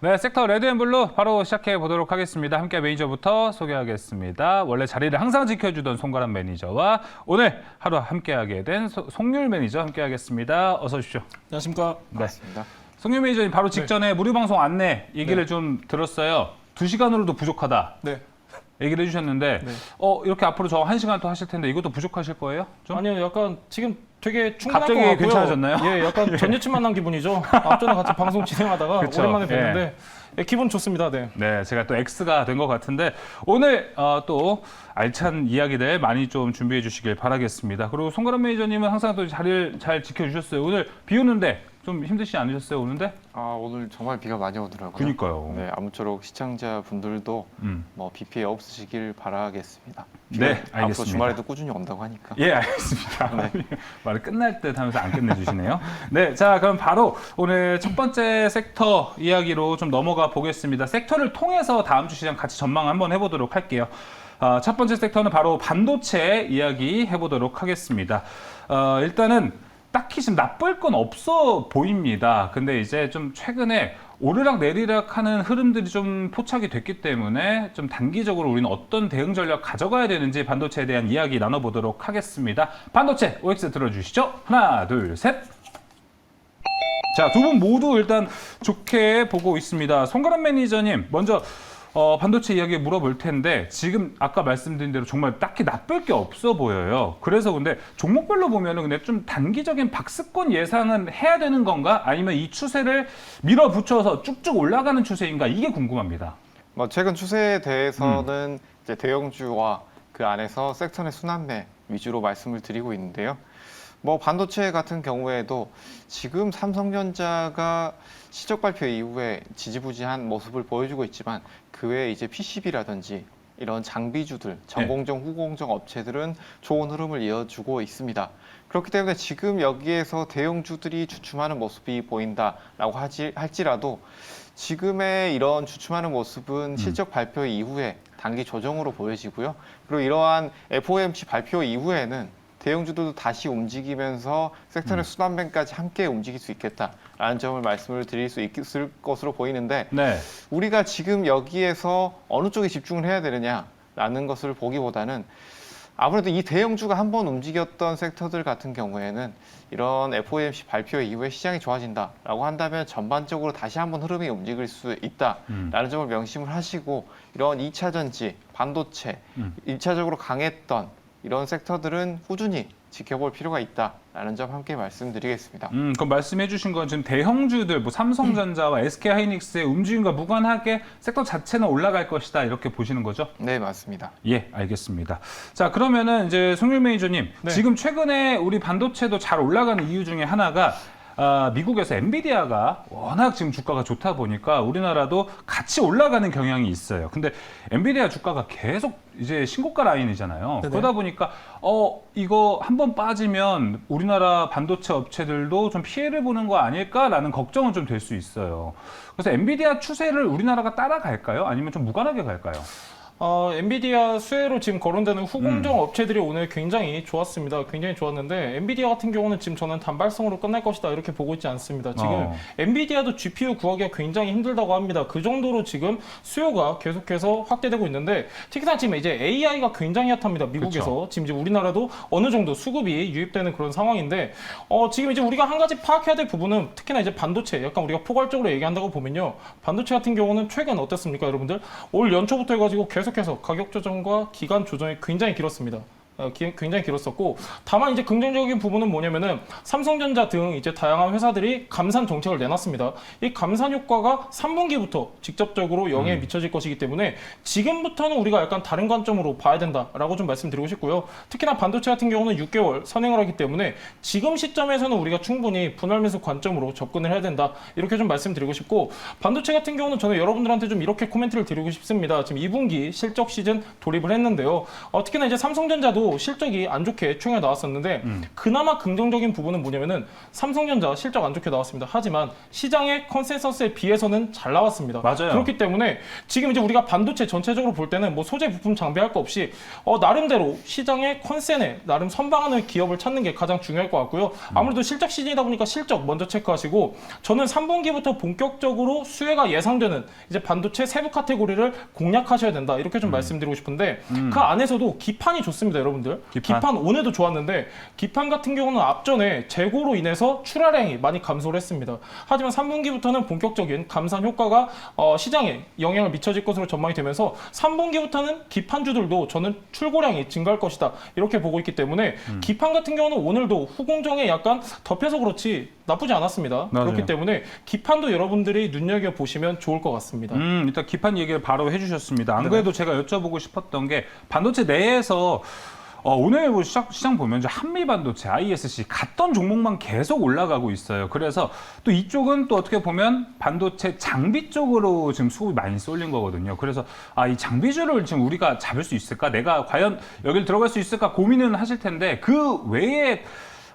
네, 섹터 레드앤블루 바로 시작해 보도록 하겠습니다. 함께 매니저부터 소개하겠습니다. 원래 자리를 항상 지켜주던 송가람 매니저와 오늘 하루 함께하게 된 송률 매니저 함께하겠습니다. 어서 오십시오. 안녕하십니까. 반갑습니다. 송률 매니저님 바로 직전에 무료 방송 안내 얘기를 좀 들었어요. 2시간으로도 부족하다. 네. 얘기를 해주셨는데 이렇게 앞으로 저 1시간 또 하실 텐데 이것도 부족하실 거예요? 좀? 아니요, 약간 지금 되게 충분할 것 갑자기 같고요. 괜찮아졌나요? 예, 약간 전 여친 만난 기분이죠. 앞전에 같이 방송 진행하다가 그쵸. 오랜만에 뵀는데 예, 기분 좋습니다. 네. 네, 제가 또 X가 된 것 같은데 오늘 또 알찬 이야기들 많이 좀 준비해 주시길 바라겠습니다. 그리고 송가람 매니저님은 항상 또 자리를 잘 지켜주셨어요. 오늘 비 오는데 좀 힘드시지 않으셨어요, 오는데? 아, 오늘 정말 비가 많이 오더라고요. 그니까요. 네, 아무쪼록 시청자분들도 뭐 비 피해 없으시길 바라겠습니다. 네, 알겠습니다. 앞으로 주말에도 꾸준히 온다고 하니까. 예, 알겠습니다. 말을 끝날 듯 하면서 안 끝내주시네요. 네, 자, 그럼 바로 오늘 첫 번째 섹터 이야기로 좀 넘어가 보겠습니다. 섹터를 통해서 다음 주 시장 같이 전망 한번 해보도록 할게요. 첫 번째 섹터는 바로 반도체 이야기 해보도록 하겠습니다. 일단은 딱히 지금 나쁠 건 없어 보입니다. 근데 이제 좀 최근에 오르락 내리락 하는 흐름들이 좀 포착이 됐기 때문에 좀 단기적으로 우리는 어떤 대응 전략 가져가야 되는지 반도체에 대한 이야기 나눠보도록 하겠습니다. 반도체 OX 들어주시죠. 하나, 둘, 셋. 자, 두 분 모두 일단 좋게 보고 있습니다. 송가람 매니저님, 먼저 반도체 이야기 물어볼 텐데 지금 아까 말씀드린 대로 정말 딱히 나쁠 게 없어 보여요. 그래서 근데 종목별로 보면은 근데 좀 단기적인 박스권 예상은 해야 되는 건가? 아니면 이 추세를 밀어붙여서 쭉쭉 올라가는 추세인가? 이게 궁금합니다. 뭐 최근 추세에 대해서는 이제 대형주와 그 안에서 섹터 내 순환매 위주로 말씀을 드리고 있는데요. 뭐 반도체 같은 경우에도 지금 삼성전자가 실적 발표 이후에 지지부진한 모습을 보여주고 있지만 그 외에 이제 PCB라든지 이런 장비주들, 전공정, 후공정 업체들은 좋은 흐름을 이어주고 있습니다. 그렇기 때문에 지금 여기에서 대형주들이 주춤하는 모습이 보인다라고 할지라도 지금의 이런 주춤하는 모습은 실적 발표 이후에 단기 조정으로 보여지고요. 그리고 이러한 FOMC 발표 이후에는 대형주들도 다시 움직이면서 섹터의 순환매까지 함께 움직일 수 있겠다라는 점을 말씀을 드릴 수 있을 것으로 보이는데 네. 우리가 지금 여기에서 어느 쪽에 집중을 해야 되느냐라는 것을 보기보다는 아무래도 이 대형주가 한번 움직였던 섹터들 같은 경우에는 이런 FOMC 발표 이후에 시장이 좋아진다라고 한다면 전반적으로 다시 한번 흐름이 움직일 수 있다라는 점을 명심을 하시고 이런 2차 전지, 반도체, 1차적으로 강했던 이런 섹터들은 꾸준히 지켜볼 필요가 있다라는 점 함께 말씀드리겠습니다. 그럼 말씀해 주신 건 지금 대형주들, 뭐 삼성전자와 SK하이닉스의 움직임과 무관하게 섹터 자체는 올라갈 것이다 이렇게 보시는 거죠? 네, 맞습니다. 예, 알겠습니다. 자, 그러면은 이제 송률 매니저님, 네. 지금 최근에 우리 반도체도 잘 올라가는 이유 중에 하나가 미국에서 엔비디아가 워낙 지금 주가가 좋다 보니까 우리나라도 같이 올라가는 경향이 있어요. 근데 엔비디아 주가가 계속 이제 신고가 라인이잖아요. 네네. 그러다 보니까 이거 한번 빠지면 우리나라 반도체 업체들도 좀 피해를 보는 거 아닐까라는 걱정은 좀 될 수 있어요. 그래서 엔비디아 추세를 우리나라가 따라갈까요? 아니면 좀 무관하게 갈까요? 엔비디아 수혜로 지금 거론되는 후공정 업체들이 오늘 굉장히 좋았습니다. 굉장히 좋았는데 엔비디아 같은 경우는 지금 저는 단발성으로 끝날 것이다 이렇게 보고 있지 않습니다. 지금 엔비디아도 GPU 구하기가 굉장히 힘들다고 합니다. 그 정도로 지금 수요가 계속해서 확대되고 있는데 특히나 지금 이제 AI가 굉장히 핫합니다. 미국에서. 그쵸. 지금 이제 우리나라도 어느 정도 수급이 유입되는 그런 상황인데 지금 이제 우리가 한 가지 파악해야 될 부분은 특히나 이제 반도체 약간 우리가 포괄적으로 얘기한다고 보면요. 반도체 같은 경우는 최근 어땠습니까, 여러분들? 올 연초부터 해가지고 계속해서 가격 조정과 기간 조정이 굉장히 길었습니다. 굉장히 길었었고 다만 이제 긍정적인 부분은 뭐냐면은 삼성전자 등 이제 다양한 회사들이 감산 정책을 내놨습니다. 이 감산 효과가 3분기부터 직접적으로 영향에 미쳐질 것이기 때문에 지금부터는 우리가 약간 다른 관점으로 봐야 된다라고 좀 말씀드리고 싶고요. 특히나 반도체 같은 경우는 6개월 선행을 하기 때문에 지금 시점에서는 우리가 충분히 분할 매수 관점으로 접근을 해야 된다 이렇게 좀 말씀드리고 싶고 반도체 같은 경우는 저는 여러분들한테 좀 이렇게 코멘트를 드리고 싶습니다. 지금 2분기 실적 시즌 돌입을 했는데요. 특히나 이제 삼성전자도 안에도 실적이 안 좋게 최근에 나왔었는데 그나마 긍정적인 부분은 뭐냐면은 삼성전자 실적 안 좋게 나왔습니다. 하지만 시장의 컨센서스에 비해서는 잘 나왔습니다. 맞아요. 그렇기 때문에 지금 이제 우리가 반도체 전체적으로 볼 때는 뭐 소재 부품 장비할 거 없이 나름대로 시장의 컨센에 나름 선방하는 기업을 찾는 게 가장 중요할 것 같고요. 아무래도 실적 시즌이다 보니까 실적 먼저 체크하시고 저는 3분기부터 본격적으로 수혜가 예상되는 이제 반도체 세부 카테고리를 공략하셔야 된다. 이렇게 좀 말씀드리고 싶은데 그 안에서도 기판이 좋습니다, 여러분들. 기판 오늘도 좋았는데 기판 같은 경우는 앞전에 재고로 인해서 출하량이 많이 감소를 했습니다. 하지만 3분기부터는 본격적인 감산 효과가 시장에 영향을 미쳐질 것으로 전망이 되면서 3분기부터는 기판주들도 저는 출고량이 증가할 것이다. 이렇게 보고 있기 때문에 기판 같은 경우는 오늘도 후공정에 약간 덮여서 그렇지 나쁘지 않았습니다. 맞아요. 그렇기 때문에 기판도 여러분들이 눈여겨보시면 좋을 것 같습니다. 일단 기판 얘기를 바로 해주셨습니다. 안 그래도 제가 여쭤보고 싶었던 게 반도체 내에서 오늘 뭐 시장 보면 이제 한미 반도체, ISC 갔던 종목만 계속 올라가고 있어요. 그래서 또 이쪽은 또 어떻게 보면 반도체 장비 쪽으로 지금 수급이 많이 쏠린 거거든요. 그래서 이 장비주를 지금 우리가 잡을 수 있을까? 내가 과연 여길 들어갈 수 있을까? 고민은 하실 텐데 그 외에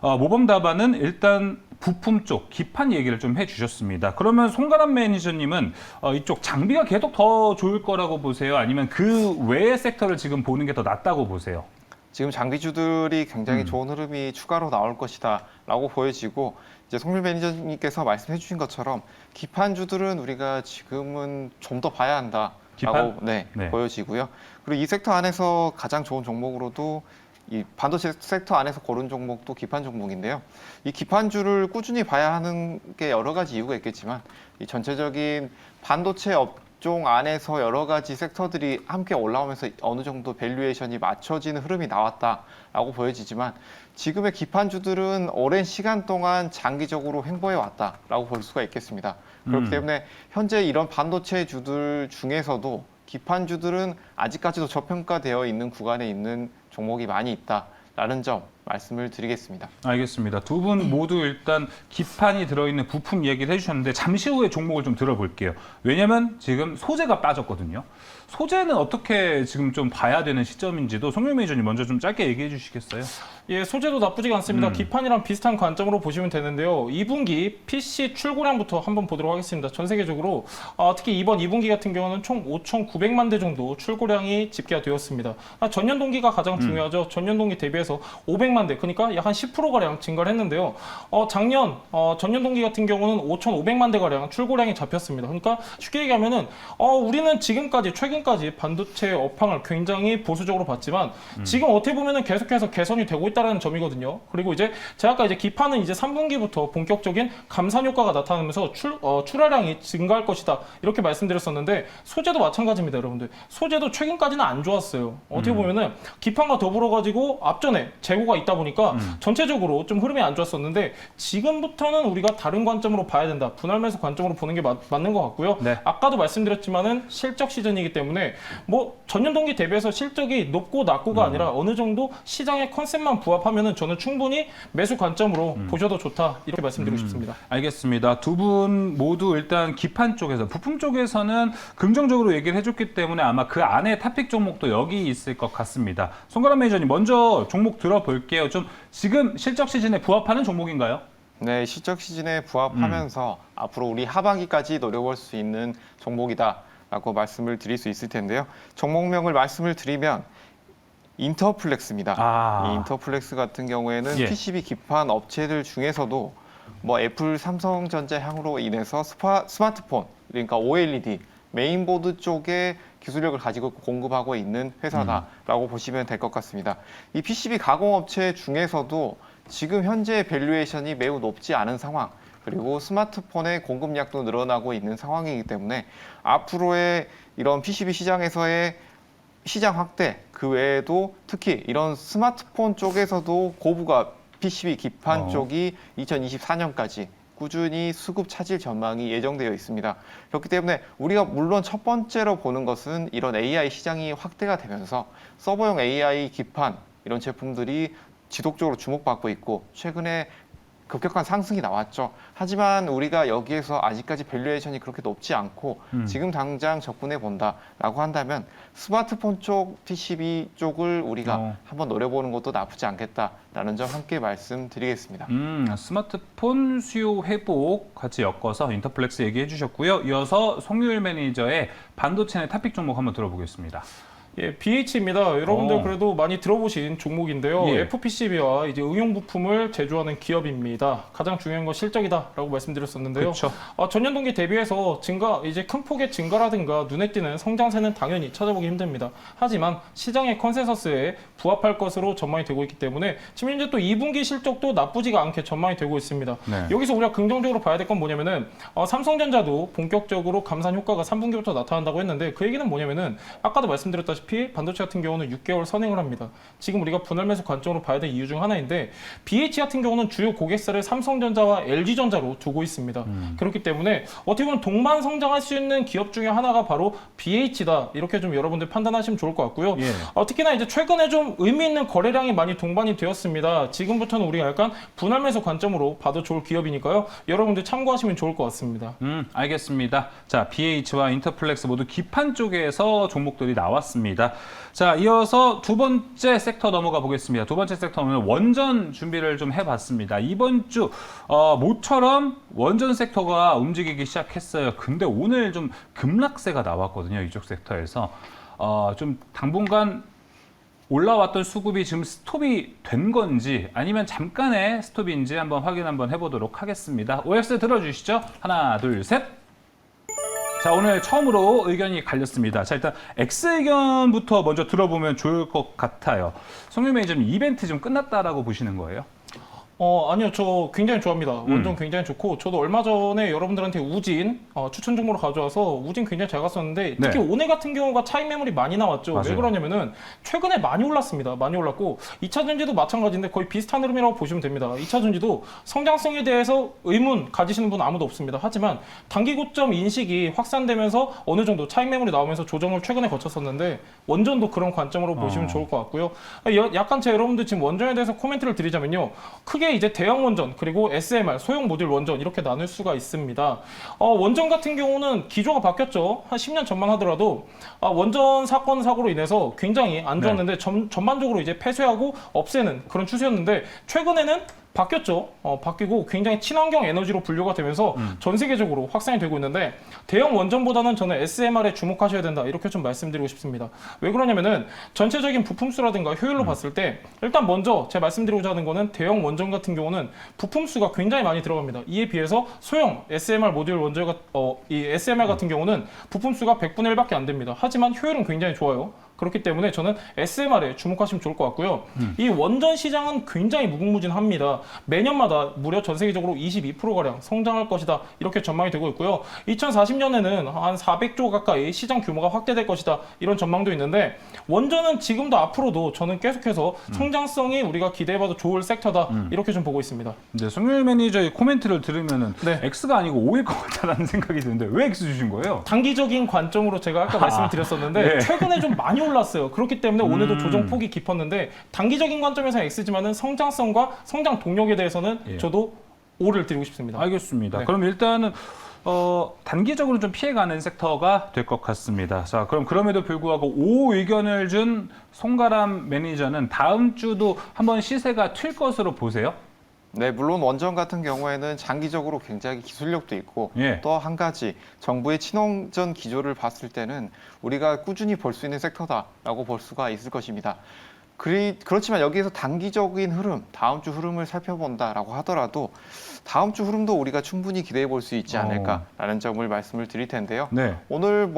모범 답안은 일단 부품 쪽 기판 얘기를 좀 해주셨습니다. 그러면 송가람 매니저님은 이쪽 장비가 계속 더 좋을 거라고 보세요? 아니면 그 외의 섹터를 지금 보는 게 더 낫다고 보세요? 지금 장비주들이 굉장히 좋은 흐름이 추가로 나올 것이다라고 보여지고 이제 송민 매니저님께서 말씀해 주신 것처럼 기판주들은 우리가 지금은 좀 더 봐야 한다라고 기판? 네, 네. 보여지고요. 그리고 이 섹터 안에서 가장 좋은 종목으로도 이 반도체 섹터 안에서 고른 종목도 기판 종목인데요. 이 기판주를 꾸준히 봐야 하는 게 여러 가지 이유가 있겠지만 이 전체적인 반도체 업종 안에서 여러 가지 섹터들이 함께 올라오면서 어느 정도 밸류에이션이 맞춰지는 흐름이 나왔다라고 보여지지만 지금의 기판주들은 오랜 시간 동안 장기적으로 횡보해 왔다라고 볼 수가 있겠습니다. 그렇기 때문에 현재 이런 반도체 주들 중에서도 기판주들은 아직까지도 저평가되어 있는 구간에 있는 종목이 많이 있다라는 점 말씀을 드리겠습니다. 알겠습니다. 두 분 모두 일단 기판이 들어있는 부품 얘기를 해주셨는데 잠시 후에 종목을 좀 들어볼게요. 왜냐면 지금 소재가 빠졌거든요. 소재는 어떻게 지금 좀 봐야 되는 시점인지도 송영 매니저님 먼저 좀 짧게 얘기해 주시겠어요? 예, 소재도 나쁘지가 않습니다. 기판이랑 비슷한 관점으로 보시면 되는데요. 2분기 PC 출고량부터 한번 보도록 하겠습니다. 전 세계적으로 특히 이번 2분기 같은 경우는 총 5,900만 대 정도 출고량이 집계가 되었습니다. 전년 동기가 가장 중요하죠. 전년 동기 대비해서 500만 대, 그러니까 약 한 10%가량 증가를 했는데요. 작년 전년 동기 같은 경우는 5,500만 대가량 출고량이 잡혔습니다. 그러니까 쉽게 얘기하면은 우리는 지금까지 최근까지 반도체 업황을 굉장히 보수적으로 봤지만 지금 어떻게 보면은 계속해서 개선이 되고 있다는 점이거든요. 그리고 이제 제가 아까 이제 기판은 이제 3분기부터 본격적인 감산 효과가 나타나면서 출하량이 증가할 것이다 이렇게 말씀드렸었는데 소재도 마찬가지입니다, 여러분들. 소재도 최근까지는 안 좋았어요. 어떻게 보면은 기판과 더불어 가지고 앞전에 재고가 있다 보니까 전체적으로 좀 흐름이 안 좋았었는데 지금부터는 우리가 다른 관점으로 봐야 된다. 분할 매수 관점으로 보는 게 맞는 것 같고요. 네. 아까도 말씀드렸지만은 실적 시즌이기 때문에 뭐 전년 동기 대비해서 실적이 높고 낮고가 아니라 어느 정도 시장의 컨셉만 부합하면은 저는 충분히 매수 관점으로 보셔도 좋다 이렇게 말씀드리고 싶습니다. 알겠습니다. 두 분 모두 일단 기판 쪽에서 부품 쪽에서는 긍정적으로 얘기를 해줬기 때문에 아마 그 안에 탑픽 종목도 여기 있을 것 같습니다. 송가람 매니저님 먼저 종목 들어볼게요. 좀 지금 실적 시즌에 부합하는 종목인가요? 네, 실적 시즌에 부합하면서 앞으로 우리 하반기까지 노려볼 수 있는 종목이다라고 말씀을 드릴 수 있을 텐데요. 종목명을 말씀을 드리면 인터플렉스입니다. 이 인터플렉스 같은 경우에는 예. PCB 기판 업체들 중에서도 뭐 애플, 삼성전자 향으로 인해서 스마트폰, 그러니까 OLED, 메인보드 쪽에 기술력을 가지고 공급하고 있는 회사다라고 보시면 될 것 같습니다. 이 PCB 가공업체 중에서도 지금 현재 밸류에이션이 매우 높지 않은 상황, 그리고 스마트폰의 공급량도 늘어나고 있는 상황이기 때문에 앞으로의 이런 PCB 시장에서의 시장 확대, 그 외에도 특히 이런 스마트폰 쪽에서도 고부가 PCB 기판 쪽이 2024년까지 꾸준히 수급 차질 전망이 예정되어 있습니다. 그렇기 때문에 우리가 물론 첫 번째로 보는 것은 이런 AI 시장이 확대가 되면서 서버용 AI 기판 이런 제품들이 지속적으로 주목받고 있고 최근에 급격한 상승이 나왔죠. 하지만 우리가 여기에서 아직까지 밸류에이션이 그렇게 높지 않고 지금 당장 접근해 본다라고 한다면 스마트폰 쪽 PCB 쪽을 우리가 한번 노려보는 것도 나쁘지 않겠다라는 점 함께 말씀드리겠습니다. 스마트폰 수요 회복 같이 엮어서 인터플렉스 얘기해 주셨고요. 이어서 송유일 매니저의 반도체 내 탑픽 종목 한번 들어보겠습니다. 예, BH입니다. 여러분들 그래도 많이 들어보신 종목인데요. 예. FPCB와 이제 응용 부품을 제조하는 기업입니다. 가장 중요한 건 실적이다라고 말씀드렸었는데요. 그렇죠. 전년 동기 대비해서 이제 큰 폭의 증가라든가 눈에 띄는 성장세는 당연히 찾아보기 힘듭니다. 하지만 시장의 컨센서스에 부합할 것으로 전망이 되고 있기 때문에 지금 현재 또 2분기 실적도 나쁘지가 않게 전망이 되고 있습니다. 네. 여기서 우리가 긍정적으로 봐야 될 건 뭐냐면은 삼성전자도 본격적으로 감산 효과가 3분기부터 나타난다고 했는데 그 얘기는 뭐냐면은 아까도 말씀드렸다시피 반도체 같은 경우는 6개월 선행을 합니다. 지금 우리가 분할 매수 관점으로 봐야 될 이유 중 하나인데 BH 같은 경우는 주요 고객사를 삼성전자와 LG전자로 두고 있습니다. 그렇기 때문에 어떻게 보면 동반 성장할 수 있는 기업 중에 하나가 바로 BH다. 이렇게 좀 여러분들 판단하시면 좋을 것 같고요. 예. 특히나 이제 최근에 좀 의미 있는 거래량이 많이 동반이 되었습니다. 지금부터는 우리가 약간 분할 매수 관점으로 봐도 좋을 기업이니까요. 여러분들 참고하시면 좋을 것 같습니다. 알겠습니다. 자, BH와 인터플렉스 모두 기판 쪽에서 종목들이 나왔습니다. 자, 이어서 두 번째 섹터 넘어가 보겠습니다. 두 번째 섹터는 원전 준비를 좀 해봤습니다. 이번 주 모처럼 원전 섹터가 움직이기 시작했어요. 근데 오늘 좀 급락세가 나왔거든요. 이쪽 섹터에서 좀 당분간 올라왔던 수급이 지금 스톱이 된 건지 아니면 잠깐의 스톱인지 한번 확인 한번 해보도록 하겠습니다. OX 들어주시죠. 하나, 둘, 셋. 자, 오늘 처음으로 의견이 갈렸습니다. 자, 일단 X 의견부터 먼저 들어보면 좋을 것 같아요. 송유 매니저님, 이벤트 좀 끝났다라고 보시는 거예요? 아니요, 저 굉장히 좋아합니다. 원전 굉장히 좋고, 저도 얼마 전에 여러분들한테 우진 추천 종목으로 가져와서 우진 굉장히 잘 갔었는데, 특히 네. 오늘 같은 경우가 차익 매물이 많이 나왔죠. 맞아요. 왜 그러냐면은 최근에 많이 올랐습니다. 많이 올랐고, 2차 전지도 마찬가지인데 거의 비슷한 흐름이라고 보시면 됩니다. 2차 전지도 성장성에 대해서 의문 가지시는 분 아무도 없습니다. 하지만 단기 고점 인식이 확산되면서 어느 정도 차익 매물이 나오면서 조정을 최근에 거쳤었는데, 원전도 그런 관점으로 보시면 좋을 것 같고요. 약간 제가 여러분들 지금 원전에 대해서 코멘트를 드리자면요. 크게 이제 대형 원전 그리고 SMR 소형 모듈 원전 이렇게 나눌 수가 있습니다. 원전 같은 경우는 기조가 바뀌었죠. 한 10년 전만 하더라도 원전 사건 사고로 인해서 굉장히 안 좋았는데 전반적으로 이제 폐쇄하고 없애는 그런 추세였는데 최근에는 바뀌었죠. 바뀌고 굉장히 친환경 에너지로 분류가 되면서 전 세계적으로 확산이 되고 있는데 대형 원전보다는 저는 SMR에 주목하셔야 된다. 이렇게 좀 말씀드리고 싶습니다. 왜 그러냐면은 전체적인 부품 수라든가 효율로 봤을 때 일단 먼저 제가 말씀드리고자 하는 거는 대형 원전 같은 경우는 부품 수가 굉장히 많이 들어갑니다. 이에 비해서 소형 SMR 모듈 원전 이 SMR 같은 경우는 부품 수가 100분의 1밖에 안 됩니다. 하지만 효율은 굉장히 좋아요. 그렇기 때문에 저는 SMR에 주목하시면 좋을 것 같고요. 이 원전 시장은 굉장히 무궁무진합니다. 매년마다 무려 전 세계적으로 22%가량 성장할 것이다. 이렇게 전망이 되고 있고요. 2040년에는 한 400조 가까이 시장 규모가 확대될 것이다. 이런 전망도 있는데 원전은 지금도 앞으로도 저는 계속해서 성장성이 우리가 기대해봐도 좋을 섹터다. 이렇게 좀 보고 있습니다. 이제 송유 매니저의 코멘트를 들으면은 네. X가 아니고 O일 것 같다라는 생각이 드는데 왜 X 주신 거예요? 단기적인 관점으로 제가 아까 말씀을 드렸었는데 네. 최근에 좀 많이 올랐어요. 그렇기 때문에 오늘도 조정폭이 깊었는데 단기적인 관점에서 X지만은 성장성과 성장 동력에 대해서는 예. 저도 O를 드리고 싶습니다. 알겠습니다. 네. 그럼 일단은 단기적으로 좀 피해가는 섹터가 될 것 같습니다. 자, 그럼 그럼에도 불구하고 O 의견을 준 송가람 매니저는 다음 주도 한번 시세가 튈 것으로 보세요? 네, 물론 원전 같은 경우에는 장기적으로 굉장히 기술력도 있고 예. 또 한 가지 정부의 친원전 기조를 봤을 때는 우리가 꾸준히 볼 수 있는 섹터다라고 볼 수가 있을 것입니다. 그렇지만 여기에서 단기적인 흐름, 다음 주 흐름을 살펴본다라고 하더라도 다음 주 흐름도 우리가 충분히 기대해 볼 수 있지 않을까라는 점을 말씀을 드릴 텐데요. 네. 오늘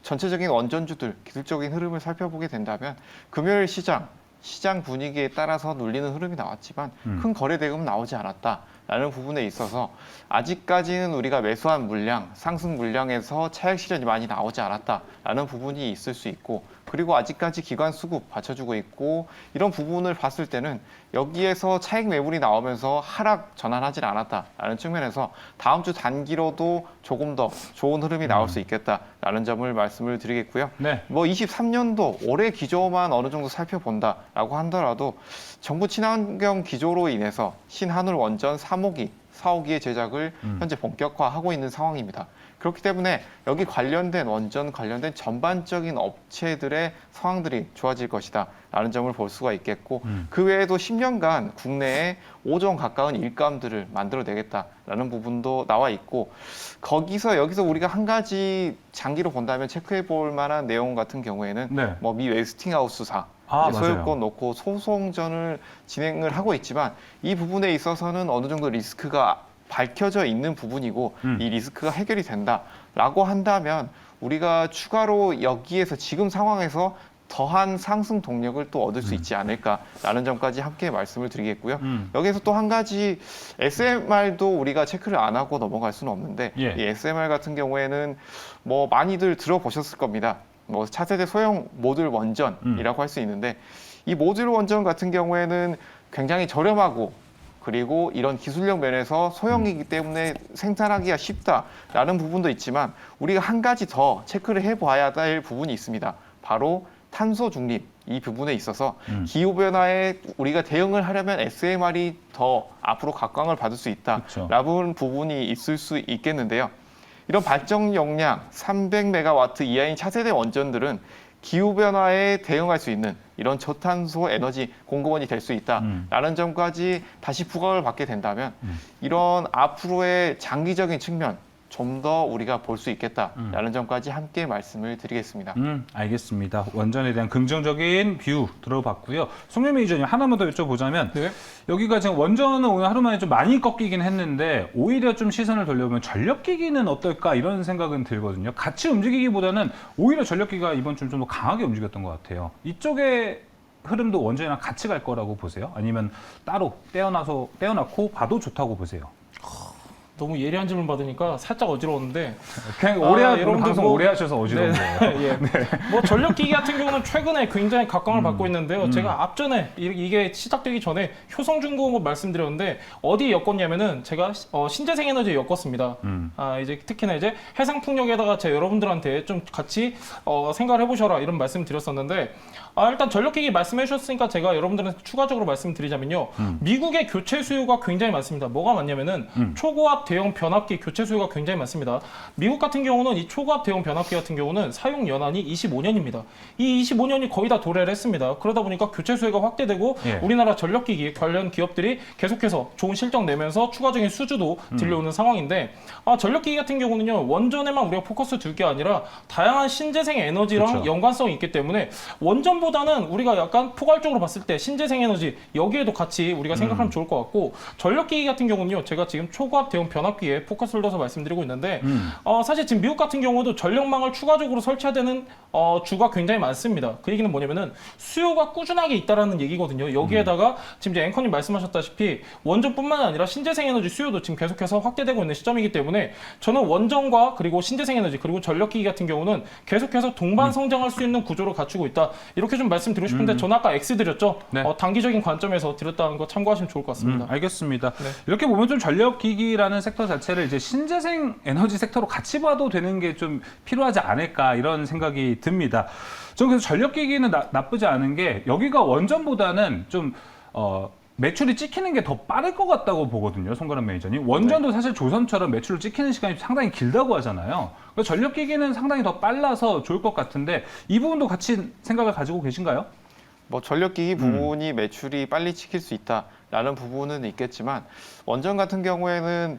전체적인 원전주들 기술적인 흐름을 살펴보게 된다면 금요일 시장 분위기에 따라서 눌리는 흐름이 나왔지만 큰 거래 대금은 나오지 않았다라는 부분에 있어서 아직까지는 우리가 매수한 물량, 상승 물량에서 차익 실현이 많이 나오지 않았다라는 부분이 있을 수 있고 그리고 아직까지 기관 수급 받쳐주고 있고 이런 부분을 봤을 때는 여기에서 차익 매물이 나오면서 하락 전환하지 않았다라는 측면에서 다음 주 단기로도 조금 더 좋은 흐름이 나올 수 있겠다라는 점을 말씀을 드리겠고요. 네. 뭐 23년도 올해 기조만 어느 정도 살펴본다라고 하더라도 정부 친환경 기조로 인해서 신한울 원전 3호기, 4호기의 제작을 현재 본격화하고 있는 상황입니다. 그렇기 때문에 여기 관련된 원전 관련된 전반적인 업체들의 상황들이 좋아질 것이다 라는 점을 볼 수가 있겠고 그 외에도 10년간 국내에 5조 원 가까운 일감들을 만들어내겠다라는 부분도 나와 있고 여기서 우리가 한 가지 장기로 본다면 체크해 볼 만한 내용 같은 경우에는 네. 뭐 미 웨스팅하우스사 아, 이제 맞아요. 소유권 놓고 소송전을 진행을 하고 있지만 이 부분에 있어서는 어느 정도 리스크가 밝혀져 있는 부분이고 이 리스크가 해결이 된다라고 한다면 우리가 추가로 여기에서 지금 상황에서 더한 상승 동력을 또 얻을 수 있지 않을까라는 점까지 함께 말씀을 드리겠고요. 여기서 또 한 가지 SMR도 우리가 체크를 안 하고 넘어갈 수는 없는데 예. 이 SMR 같은 경우에는 뭐 많이들 들어보셨을 겁니다. 뭐 차세대 소형 모듈 원전이라고 할 수 있는데 이 모듈 원전 같은 경우에는 굉장히 저렴하고 그리고 이런 기술력 면에서 소형이기 때문에 생산하기가 쉽다라는 부분도 있지만 우리가 한 가지 더 체크를 해봐야 될 부분이 있습니다. 바로 탄소 중립 이 부분에 있어서 기후 변화에 우리가 대응을 하려면 SMR이 더 앞으로 각광을 받을 수 있다라는 부분이 있을 수 있겠는데요. 이런 발전 용량 300메가와트 이하인 차세대 원전들은 기후 변화에 대응할 수 있는 이런 저탄소 에너지 공급원이 될 수 있다라는 점까지 다시 부각을 받게 된다면 이런 앞으로의 장기적인 측면 좀 더 우리가 볼 수 있겠다라는 점까지 함께 말씀을 드리겠습니다. 알겠습니다. 원전에 대한 긍정적인 뷰 들어봤고요. 송영민 기자님 하나만 더 여쭤보자면 네. 여기가 지금 원전은 오늘 하루 만에 좀 많이 꺾이긴 했는데 오히려 좀 시선을 돌려보면 전력기기는 어떨까 이런 생각은 들거든요. 같이 움직이기보다는 오히려 전력기가 이번 주 좀 더 강하게 움직였던 것 같아요. 이쪽에 흐름도 원전이랑 같이 갈 거라고 보세요? 아니면 따로 떼어놓고 봐도 좋다고 보세요? 너무 예리한 질문 받으니까 살짝 어지러웠는데 그냥 오래 여러분들 방송 뭐- 오래 하셔서 어지러운 거예요. 예. 뭐 전력기기 같은 경우는 최근에 굉장히 각광을 받고 있는데요. 제가 앞전에 이게 시작되기 전에 효성중공업 말씀드렸는데 어디에 엮었냐면은 제가 신재생에너지에 엮었습니다. 이제 특히나 이제 해상풍력에다가 제가 여러분들한테 좀 같이 생각을 해보셔라 이런 말씀 드렸었는데 일단 전력기기 말씀해 주셨으니까 제가 여러분들한테 추가적으로 말씀드리자면요. 미국의 교체 수요가 굉장히 많습니다. 뭐가 많냐면은 초고압 대형 변압기 교체 수요가 굉장히 많습니다. 미국 같은 경우는 이 초고압 대형 변압기 같은 경우는 사용 연한이 25년입니다. 이 25년이 거의 다 도래를 했습니다. 그러다 보니까 교체 수요가 확대되고 예. 우리나라 전력기기 관련 기업들이 계속해서 좋은 실적 내면서 추가적인 수주도 들려오는 상황인데 전력기기 같은 경우는요. 원전에만 우리가 포커스 둘 게 아니라 다양한 신재생 에너지랑 그렇죠. 연관성이 있기 때문에 원전보다는 우리가 약간 포괄적으로 봤을 때 신재생 에너지 여기에도 같이 우리가 생각하면 좋을 것 같고 전력기기 같은 경우는요. 제가 지금 초고압 대형 변압기에 포커스를 둬서 말씀드리고 있는데 사실 지금 미국 같은 경우도 전력망을 추가적으로 설치해야 되는 주가 굉장히 많습니다. 그 얘기는 뭐냐면은 수요가 꾸준하게 있다라는 얘기거든요. 여기에다가 지금 이제 앵커님 말씀하셨다시피 원전뿐만 아니라 신재생 에너지 수요도 지금 계속해서 확대되고 있는 시점이기 때문에 저는 원전과 그리고 신재생 에너지 그리고 전력기기 같은 경우는 계속해서 동반 성장할 수 있는 구조를 갖추고 있다. 이렇게 좀 말씀드리고 싶은데 저는 아까 X 드렸죠. 네. 단기적인 관점에서 드렸다는 거 참고하시면 좋을 것 같습니다. 알겠습니다. 네. 이렇게 보면 좀 전력기기라는 섹터 자체를 이제 신재생 에너지 섹터로 같이 봐도 되는 게 좀 필요하지 않을까 이런 생각이 듭니다. 저는 그래서 전력기기는 나쁘지 않은 게 여기가 원전보다는 좀 매출이 찍히는 게 더 빠를 것 같다고 보거든요. 송가람 매니저님. 원전도 사실 조선처럼 매출을 찍히는 시간이 상당히 길다고 하잖아요. 그래서 전력기기는 상당히 더 빨라서 좋을 것 같은데 이 부분도 같이 생각을 가지고 계신가요? 뭐 전력기기 부분이 매출이 빨리 찍힐 수 있다라는 부분은 있겠지만 원전 같은 경우에는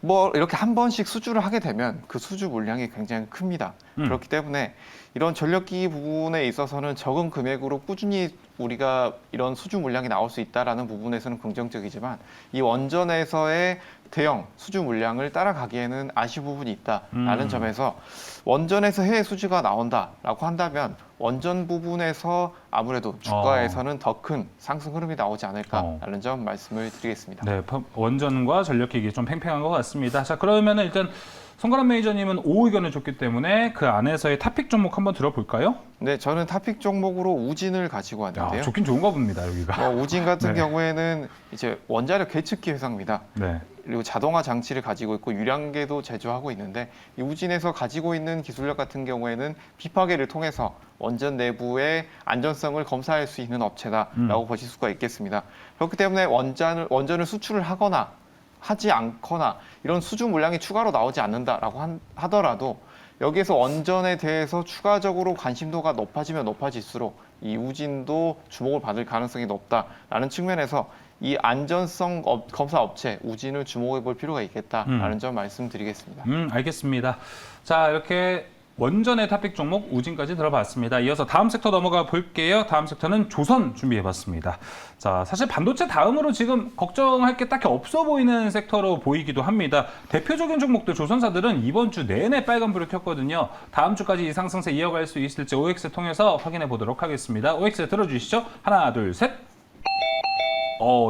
뭐 이렇게 한 번씩 수주를 하게 되면 그 수주 물량이 굉장히 큽니다. 그렇기 때문에 이런 전력기기 부분에 있어서는 적은 금액으로 꾸준히 우리가 이런 수주 물량이 나올 수 있다라는 부분에서는 긍정적이지만 이 원전에서의 대형 수주 물량을 따라가기에는 아쉬운 부분이 있다라는 점에서 원전에서 해외 수주가 나온다라고 한다면 원전 부분에서 아무래도 주가에서는 더 큰 상승 흐름이 나오지 않을까라는 점 말씀을 드리겠습니다. 네, 원전과 전력기기 좀 팽팽한 것 같습니다. 자, 그러면은 일단 송가람 매니저님은 O 의견을 줬기 때문에 그 안에서의 탑픽 종목 한번 들어볼까요? 네, 저는 탑픽 종목으로 우진을 가지고 왔는데요. 야, 좋긴 좋은가 봅니다, 여기가. 우진 같은 네. 경우에는 이제 원자력 계측기 회사입니다. 네. 그리고 자동화 장치를 가지고 있고 유량계도 제조하고 있는데 이 우진에서 가지고 있는 기술력 같은 경우에는 비파괴를 통해서 원전 내부의 안전성을 검사할 수 있는 업체다라고 보실 수가 있겠습니다. 그렇기 때문에 원전을 수출을 하거나 하지 않거나 이런 수주 물량이 추가로 나오지 않는다라고 하더라도 여기에서 원전에 대해서 추가적으로 관심도가 높아지면 높아질수록 이 우진도 주목을 받을 가능성이 높다라는 측면에서 이 안전성 검사 업체 우진을 주목해 볼 필요가 있겠다라는 점 말씀드리겠습니다. 알겠습니다. 자, 이렇게 원전의 탑픽 종목 우진까지 들어봤습니다. 이어서 다음 섹터 넘어가 볼게요. 다음 섹터는 조선 준비해봤습니다. 자, 사실 반도체 다음으로 지금 걱정할 게 딱히 없어 보이는 섹터로 보이기도 합니다. 대표적인 종목들 조선사들은 이번 주 내내 빨간불을 켰거든요. 다음 주까지 이 상승세 이어갈 수 있을지 OX 통해서 확인해 보도록 하겠습니다. OX 들어주시죠. 하나, 둘, 셋.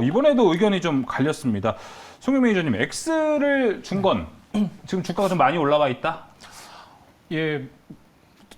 이번에도 의견이 좀 갈렸습니다. 송영 매니저님, X를 준 건 지금 주가가 좀 많이 올라와 있다? 예.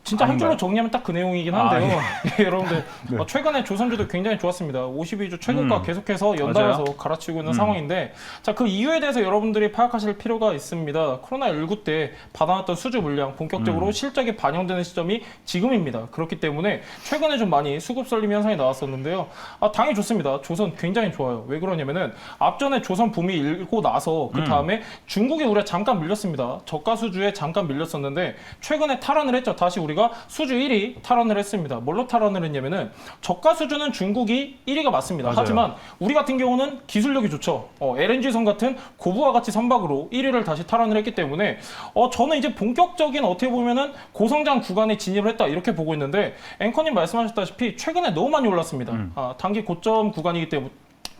진짜 한 아닌가요? 줄로 정리하면 딱 그 내용이긴 한데요. 예, 여러분들 최근에 조선주도 굉장히 좋았습니다. 52주 최고가 계속해서 연달아서 갈아치우고 있는 상황인데 자, 그 이유에 대해서 여러분들이 파악하실 필요가 있습니다. 코로나19 때 받아놨던 수주 물량 본격적으로 실적에 반영되는 시점이 지금입니다. 그렇기 때문에 최근에 좀 많이 수급 썰림 현상이 나왔었는데요. 당이 좋습니다. 조선 굉장히 좋아요. 왜 그러냐면은 앞전에 조선 붐이 일고 나서 그 다음에 중국에 우리가 잠깐 밀렸습니다. 저가 수주에 잠깐 밀렸었는데 최근에 탈환을 했죠. 다시 우리가 수주 1위 탈환을 했습니다. 뭘로 탈환을 했냐면은 저가 수주는 중국이 1위가 맞습니다. 맞아요. 하지만 우리 같은 경우는 기술력이 좋죠. LNG선 같은 고부와 가치 선박으로 1위를 다시 탈환을 했기 때문에 저는 이제 본격적인 어떻게 보면은 고성장 구간에 진입을 했다 이렇게 보고 있는데 앵커님 말씀하셨다시피 최근에 너무 많이 올랐습니다. 단기 고점 구간이기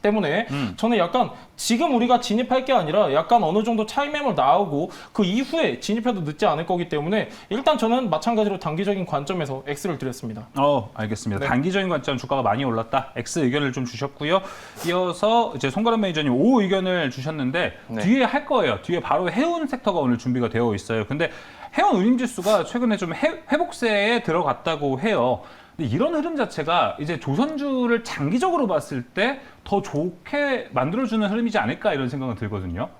때문에 저는 약간 지금 우리가 진입할 게 아니라 약간 어느 정도 차익 매물 나오고 그 이후에 진입해도 늦지 않을 거기 때문에 일단 저는 마찬가지로 단기적인 관점에서 X를 드렸습니다. 알겠습니다. 네. 단기적인 관점 주가가 많이 올랐다. X 의견을 좀 주셨고요. 이어서 이제 송가람 매니저님 O 의견을 주셨는데 네. 뒤에 할 거예요. 뒤에 바로 해운 섹터가 오늘 준비가 되어 있어요. 근데 해운 운임지수가 최근에 좀 회복세에 들어갔다고 해요. 근데 이런 흐름 자체가 이제 조선주를 장기적으로 봤을 때 더 좋게 만들어주는 흐름이지 않을까 이런 생각은 들거든요.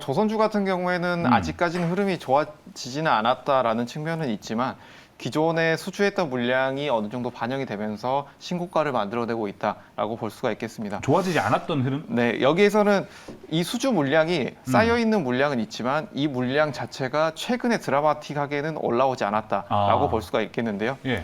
조선주 같은 경우에는 아직까지는 흐름이 좋아지지는 않았다라는 측면은 있지만 기존에 수주했던 물량이 어느 정도 반영이 되면서 신고가를 만들어내고 있다라고 볼 수가 있겠습니다. 좋아지지 않았던 흐름? 네, 여기에서는 이 수주 물량이 쌓여 있는 물량은 있지만 이 물량 자체가 최근에 드라마틱하게는 올라오지 않았다라고 볼 수가 있겠는데요. 예.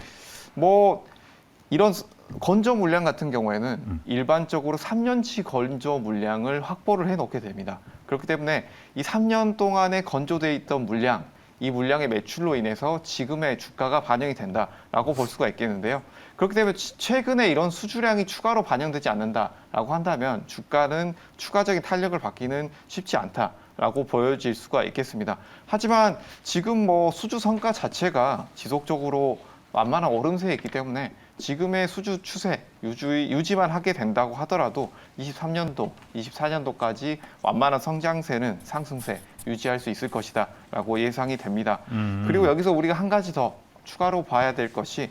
이런 건조 물량 같은 경우에는 일반적으로 3년치 건조 물량을 확보를 해놓게 됩니다. 그렇기 때문에 이 3년 동안에 건조돼 있던 물량, 이 물량의 매출로 인해서 지금의 주가가 반영이 된다라고 볼 수가 있겠는데요. 그렇기 때문에 최근에 이런 수주량이 추가로 반영되지 않는다라고 한다면 주가는 추가적인 탄력을 받기는 쉽지 않다라고 보여질 수가 있겠습니다. 하지만 지금 수주 성과 자체가 지속적으로 완만한 오름세에 있기 때문에 지금의 수주 추세 유지만 하게 된다고 하더라도 23년도, 24년도까지 완만한 성장세는 상승세 유지할 수 있을 것이다 라고 예상이 됩니다. 그리고 여기서 우리가 한 가지 더 추가로 봐야 될 것이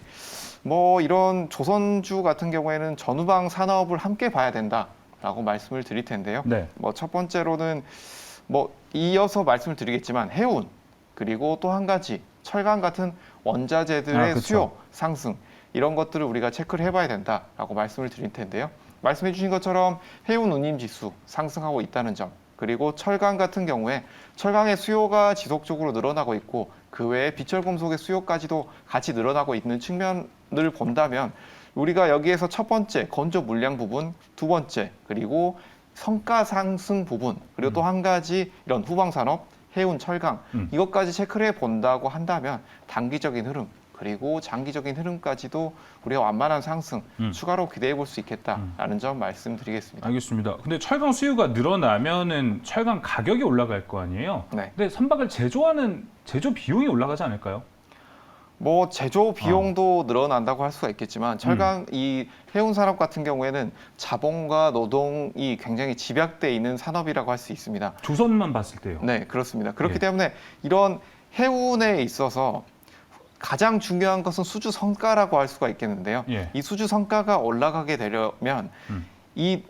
이런 조선주 같은 경우에는 전후방 산업을 함께 봐야 된다라고 말씀을 드릴 텐데요. 네. 첫 번째로는 이어서 말씀을 드리겠지만 해운 그리고 또 한 가지 철강 같은 원자재들의 그쵸. 수요 상승 이런 것들을 우리가 체크를 해봐야 된다라고 말씀을 드릴 텐데요. 말씀해 주신 것처럼 해운 운임 지수 상승하고 있다는 점 그리고 철강 같은 경우에 철강의 수요가 지속적으로 늘어나고 있고 그 외에 비철금속의 수요까지도 같이 늘어나고 있는 측면을 본다면 우리가 여기에서 첫 번째 건조 물량 부분, 두 번째 그리고 성가 상승 부분 그리고 또 한 가지 이런 후방 산업 해운, 철강 이것까지 체크를 해본다고 한다면 단기적인 흐름 그리고 장기적인 흐름까지도 우리가 완만한 상승 추가로 기대해 볼 수 있겠다라는 점 말씀드리겠습니다. 알겠습니다. 근데 철강 수요가 늘어나면은 철강 가격이 올라갈 거 아니에요? 네. 근데 선박을 제조하는 제조 비용이 올라가지 않을까요? 뭐 제조 비용도 늘어난다고 할 수가 있겠지만 철강 이 해운 산업 같은 경우에는 자본과 노동이 굉장히 집약돼 있는 산업이라고 할 수 있습니다. 조선만 봤을 때요. 네, 그렇습니다. 그렇기 예. 때문에 이런 해운에 있어서 가장 중요한 것은 수주 성과라고 할 수가 있겠는데요. 예. 이 수주 성과가 올라가게 되려면 음. 이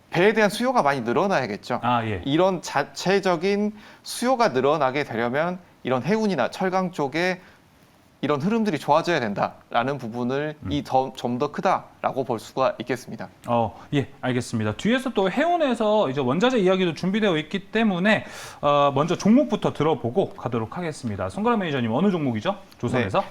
배에 대한 수요가 많이 늘어나야겠죠. 아, 예. 이런 자체적인 수요가 늘어나게 되려면 이런 해운이나 철강 쪽에 이런 흐름들이 좋아져야 된다라는 부분을 좀 더 크다라고 볼 수가 있겠습니다. 예, 알겠습니다. 뒤에서 또 해운에서 이제 원자재 이야기도 준비되어 있기 때문에 먼저 종목부터 들어보고 가도록 하겠습니다. 손가락 매니저님 어느 종목이죠? 조선에서?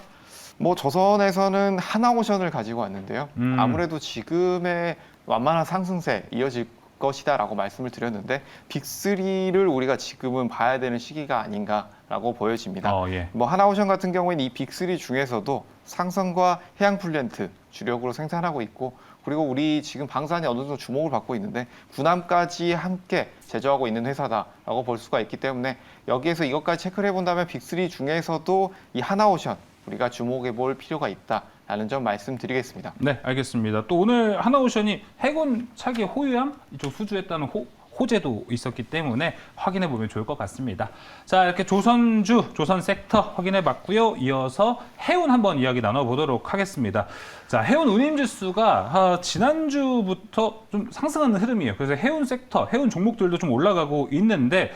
뭐 조선에서는 하나오션을 가지고 왔는데요. 아무래도 지금의 완만한 상승세 이어질 것이다라고 말씀을 드렸는데 빅3를 우리가 지금은 봐야 되는 시기가 아닌가라고 보여집니다. 예. 뭐 하나오션 같은 경우에는 이 빅3 중에서도 상선과 해양 플랜트 주력으로 생산하고 있고 그리고 우리 지금 방산이 어느 정도 주목을 받고 있는데 군함까지 함께 제조하고 있는 회사다라고 볼 수가 있기 때문에 여기에서 이것까지 체크를 해본다면 빅3 중에서도 이 하나오션 우리가 주목해 볼 필요가 있다라는 점 말씀드리겠습니다. 네, 알겠습니다. 또 오늘 하나오션이 해군 차기 호유함 이쪽 수주했다는 호재도 있었기 때문에 확인해 보면 좋을 것 같습니다. 자, 이렇게 조선주, 조선 섹터 확인해 봤고요. 이어서 해운 한번 이야기 나눠보도록 하겠습니다. 자, 해운 운임지수가 지난주부터 좀 상승하는 흐름이에요. 그래서 해운 섹터, 해운 종목들도 좀 올라가고 있는데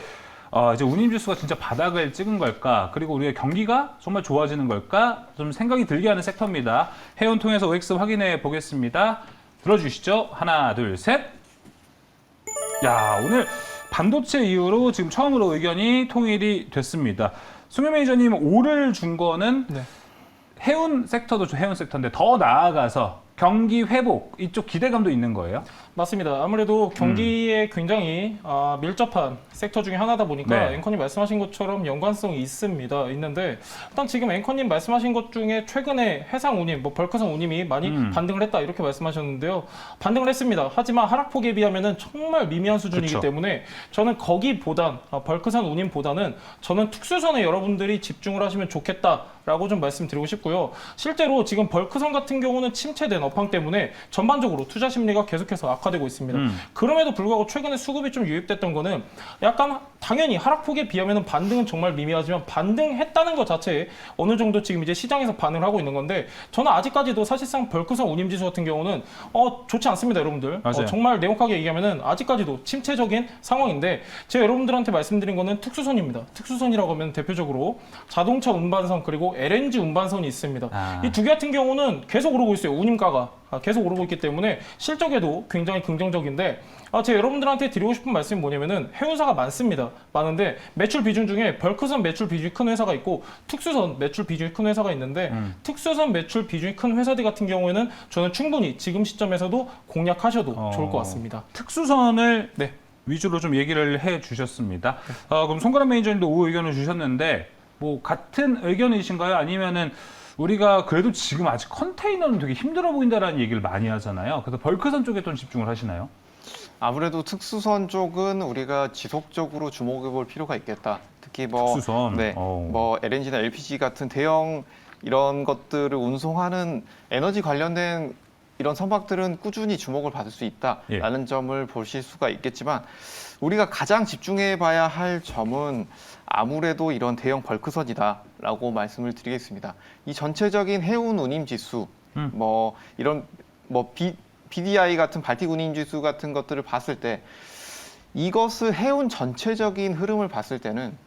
이제 운임지수가 진짜 바닥을 찍은 걸까? 그리고 우리의 경기가 정말 좋아지는 걸까? 좀 생각이 들게 하는 섹터입니다. 해운 통해서 OX 확인해 보겠습니다. 들어주시죠. 하나, 둘, 셋. 야, 오늘 반도체 이후로 지금 처음으로 의견이 통일이 됐습니다. 승윤 매니저님, 오를 준 거는 네. 해운 섹터도 해운 섹터인데 더 나아가서 경기 회복 이쪽 기대감도 있는 거예요? 맞습니다. 아무래도 경기에 굉장히 밀접한 섹터 중에 하나다 보니까 네. 앵커님 말씀하신 것처럼 연관성이 있는데 일단 지금 앵커님 말씀하신 것 중에 최근에 해상 운임, 뭐 벌크선 운임이 많이 반등을 했다 이렇게 말씀하셨는데요. 반등을 했습니다. 하지만 하락폭에 비하면은 정말 미미한 수준이기 그쵸. 때문에 저는 거기보단 벌크선 운임보다는 저는 특수선에 여러분들이 집중을 하시면 좋겠다라고 좀 말씀드리고 싶고요. 실제로 지금 벌크선 같은 경우는 침체된 업황 때문에 전반적으로 투자 심리가 계속해서 악화되고 있습니다. 그럼에도 불구하고 최근에 수급이 좀 유입됐던 거는 약간 당연히 하락폭에 비하면 반등은 정말 미미하지만 반등했다는 것 자체에 어느 정도 지금 이제 시장에서 반응을 하고 있는 건데 저는 아직까지도 사실상 벌크선 운임지수 같은 경우는 좋지 않습니다, 여러분들. 맞아요. 정말 내용하게 얘기하면은 아직까지도 침체적인 상황인데 제가 여러분들한테 말씀드린 거는 특수선입니다. 특수선이라고 하면 대표적으로 자동차 운반선 그리고 LNG 운반선이 있습니다. 이 두 개 같은 경우는 계속 오르고 있어요. 운임가가 계속 오르고 있기 때문에 실적에도 굉장히 긍정적인데 제가 여러분들한테 드리고 싶은 말씀이 뭐냐면은 해운사가 많은데 매출 비중 중에 벌크선 매출 비중이 큰 회사가 있고 특수선 매출 비중이 큰 회사가 있는데 특수선 매출 비중이 큰 회사들 같은 경우에는 저는 충분히 지금 시점에서도 공략하셔도 좋을 것 같습니다. 특수선을 네. 위주로 좀 얘기를 해 주셨습니다. 그럼 손가락 매니저님도 오 의견을 주셨는데 뭐 같은 의견이신가요? 아니면은 우리가 그래도 지금 아직 컨테이너는 되게 힘들어 보인다라는 얘기를 많이 하잖아요. 그래서 벌크선 쪽에 좀 집중을 하시나요? 아무래도 특수선 쪽은 우리가 지속적으로 주목해 볼 필요가 있겠다. 특히 뭐 특수선. 네, 뭐 LNG나 LPG 같은 대형 이런 것들을 운송하는 에너지 관련된 이런 선박들은 꾸준히 주목을 받을 수 있다라는 점을 보실 수가 있겠지만 우리가 가장 집중해 봐야 할 점은 아무래도 이런 대형 벌크선이다라고 말씀을 드리겠습니다. 이 전체적인 해운 운임 지수, 뭐 이런 뭐 BDI 같은 발틱 운임 지수 같은 것들을 봤을 때 이것을 해운 전체적인 흐름을 봤을 때는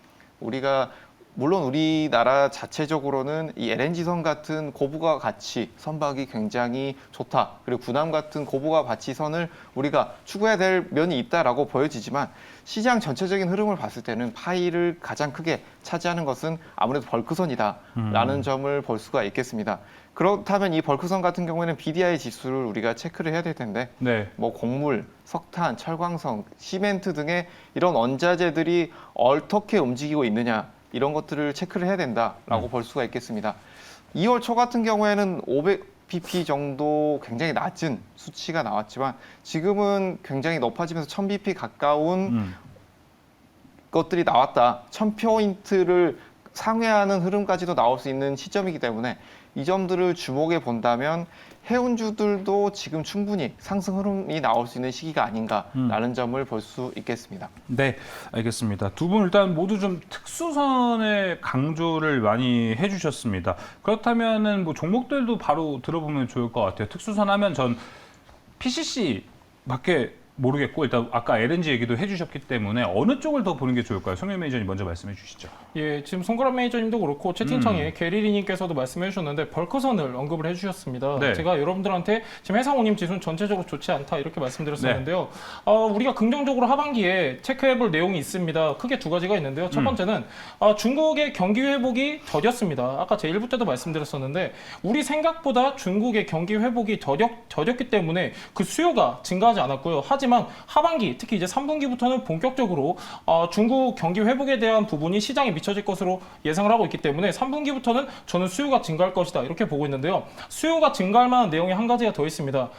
우리가 물론 우리나라 자체적으로는 이 LNG선 같은 고부가 가치 선박이 굉장히 좋다. 그리고 군함 같은 고부가 가치선을 우리가 추구해야 될 면이 있다라고 보여지지만 시장 전체적인 흐름을 봤을 때는 파이를 가장 크게 차지하는 것은 아무래도 벌크선이다라는 점을 볼 수가 있겠습니다. 그렇다면 이 벌크선 같은 경우에는 BDI 지수를 우리가 체크를 해야 될 텐데 네. 뭐 곡물, 석탄, 철광석, 시멘트 등의 이런 원자재들이 어떻게 움직이고 있느냐 이런 것들을 체크를 해야 된다라고 볼 수가 있겠습니다. 2월 초 같은 경우에는 500pp 정도 굉장히 낮은 수치가 나왔지만 지금은 굉장히 높아지면서 1000bp 가까운 것들이 나왔다. 1000포인트를 상회하는 흐름까지도 나올 수 있는 시점이기 때문에 이 점들을 주목해 본다면 해운주들도 지금 충분히 상승 흐름이 나올 수 있는 시기가 아닌가라는 점을 볼 수 있겠습니다. 네, 알겠습니다. 두 분 일단 모두 좀 특수선의 강조를 많이 해주셨습니다. 그렇다면은 뭐 종목들도 바로 들어보면 좋을 것 같아요. 특수선 하면 전 PCC밖에 모르겠고 일단 아까 LNG 얘기도 해주셨기 때문에 어느 쪽을 더 보는 게 좋을까요? 송영 매니저님 먼저 말씀해 주시죠. 예, 지금 송가람 매니저님도 그렇고 채팅창에 게리리님께서도 말씀해 주셨는데 벌크선을 언급을 해주셨습니다. 네. 제가 여러분들한테 지금 해상운임 지수는 전체적으로 좋지 않다 이렇게 말씀드렸었는데요. 우리가 긍정적으로 하반기에 체크해볼 내용이 있습니다. 크게 두 가지가 있는데요. 첫 번째는 중국의 경기 회복이 더뎠습니다. 아까 제 1부 때도 말씀드렸었는데 우리 생각보다 중국의 경기 회복이 더뎠기 때문에 그 수요가 증가하지 않았고요. 하지만 하반기 특히 이제 3분기부터는 본격적으로 중국 경기 회복에 대한 부분이 시장에 미쳐질 것으로 예상을 하고 있기 때문에 3분기부터는 저는 수요가 증가할 것이다 이렇게 보고 있는데요. 수요가 증가할 만한 내용이 한 가지가 더 있습니다.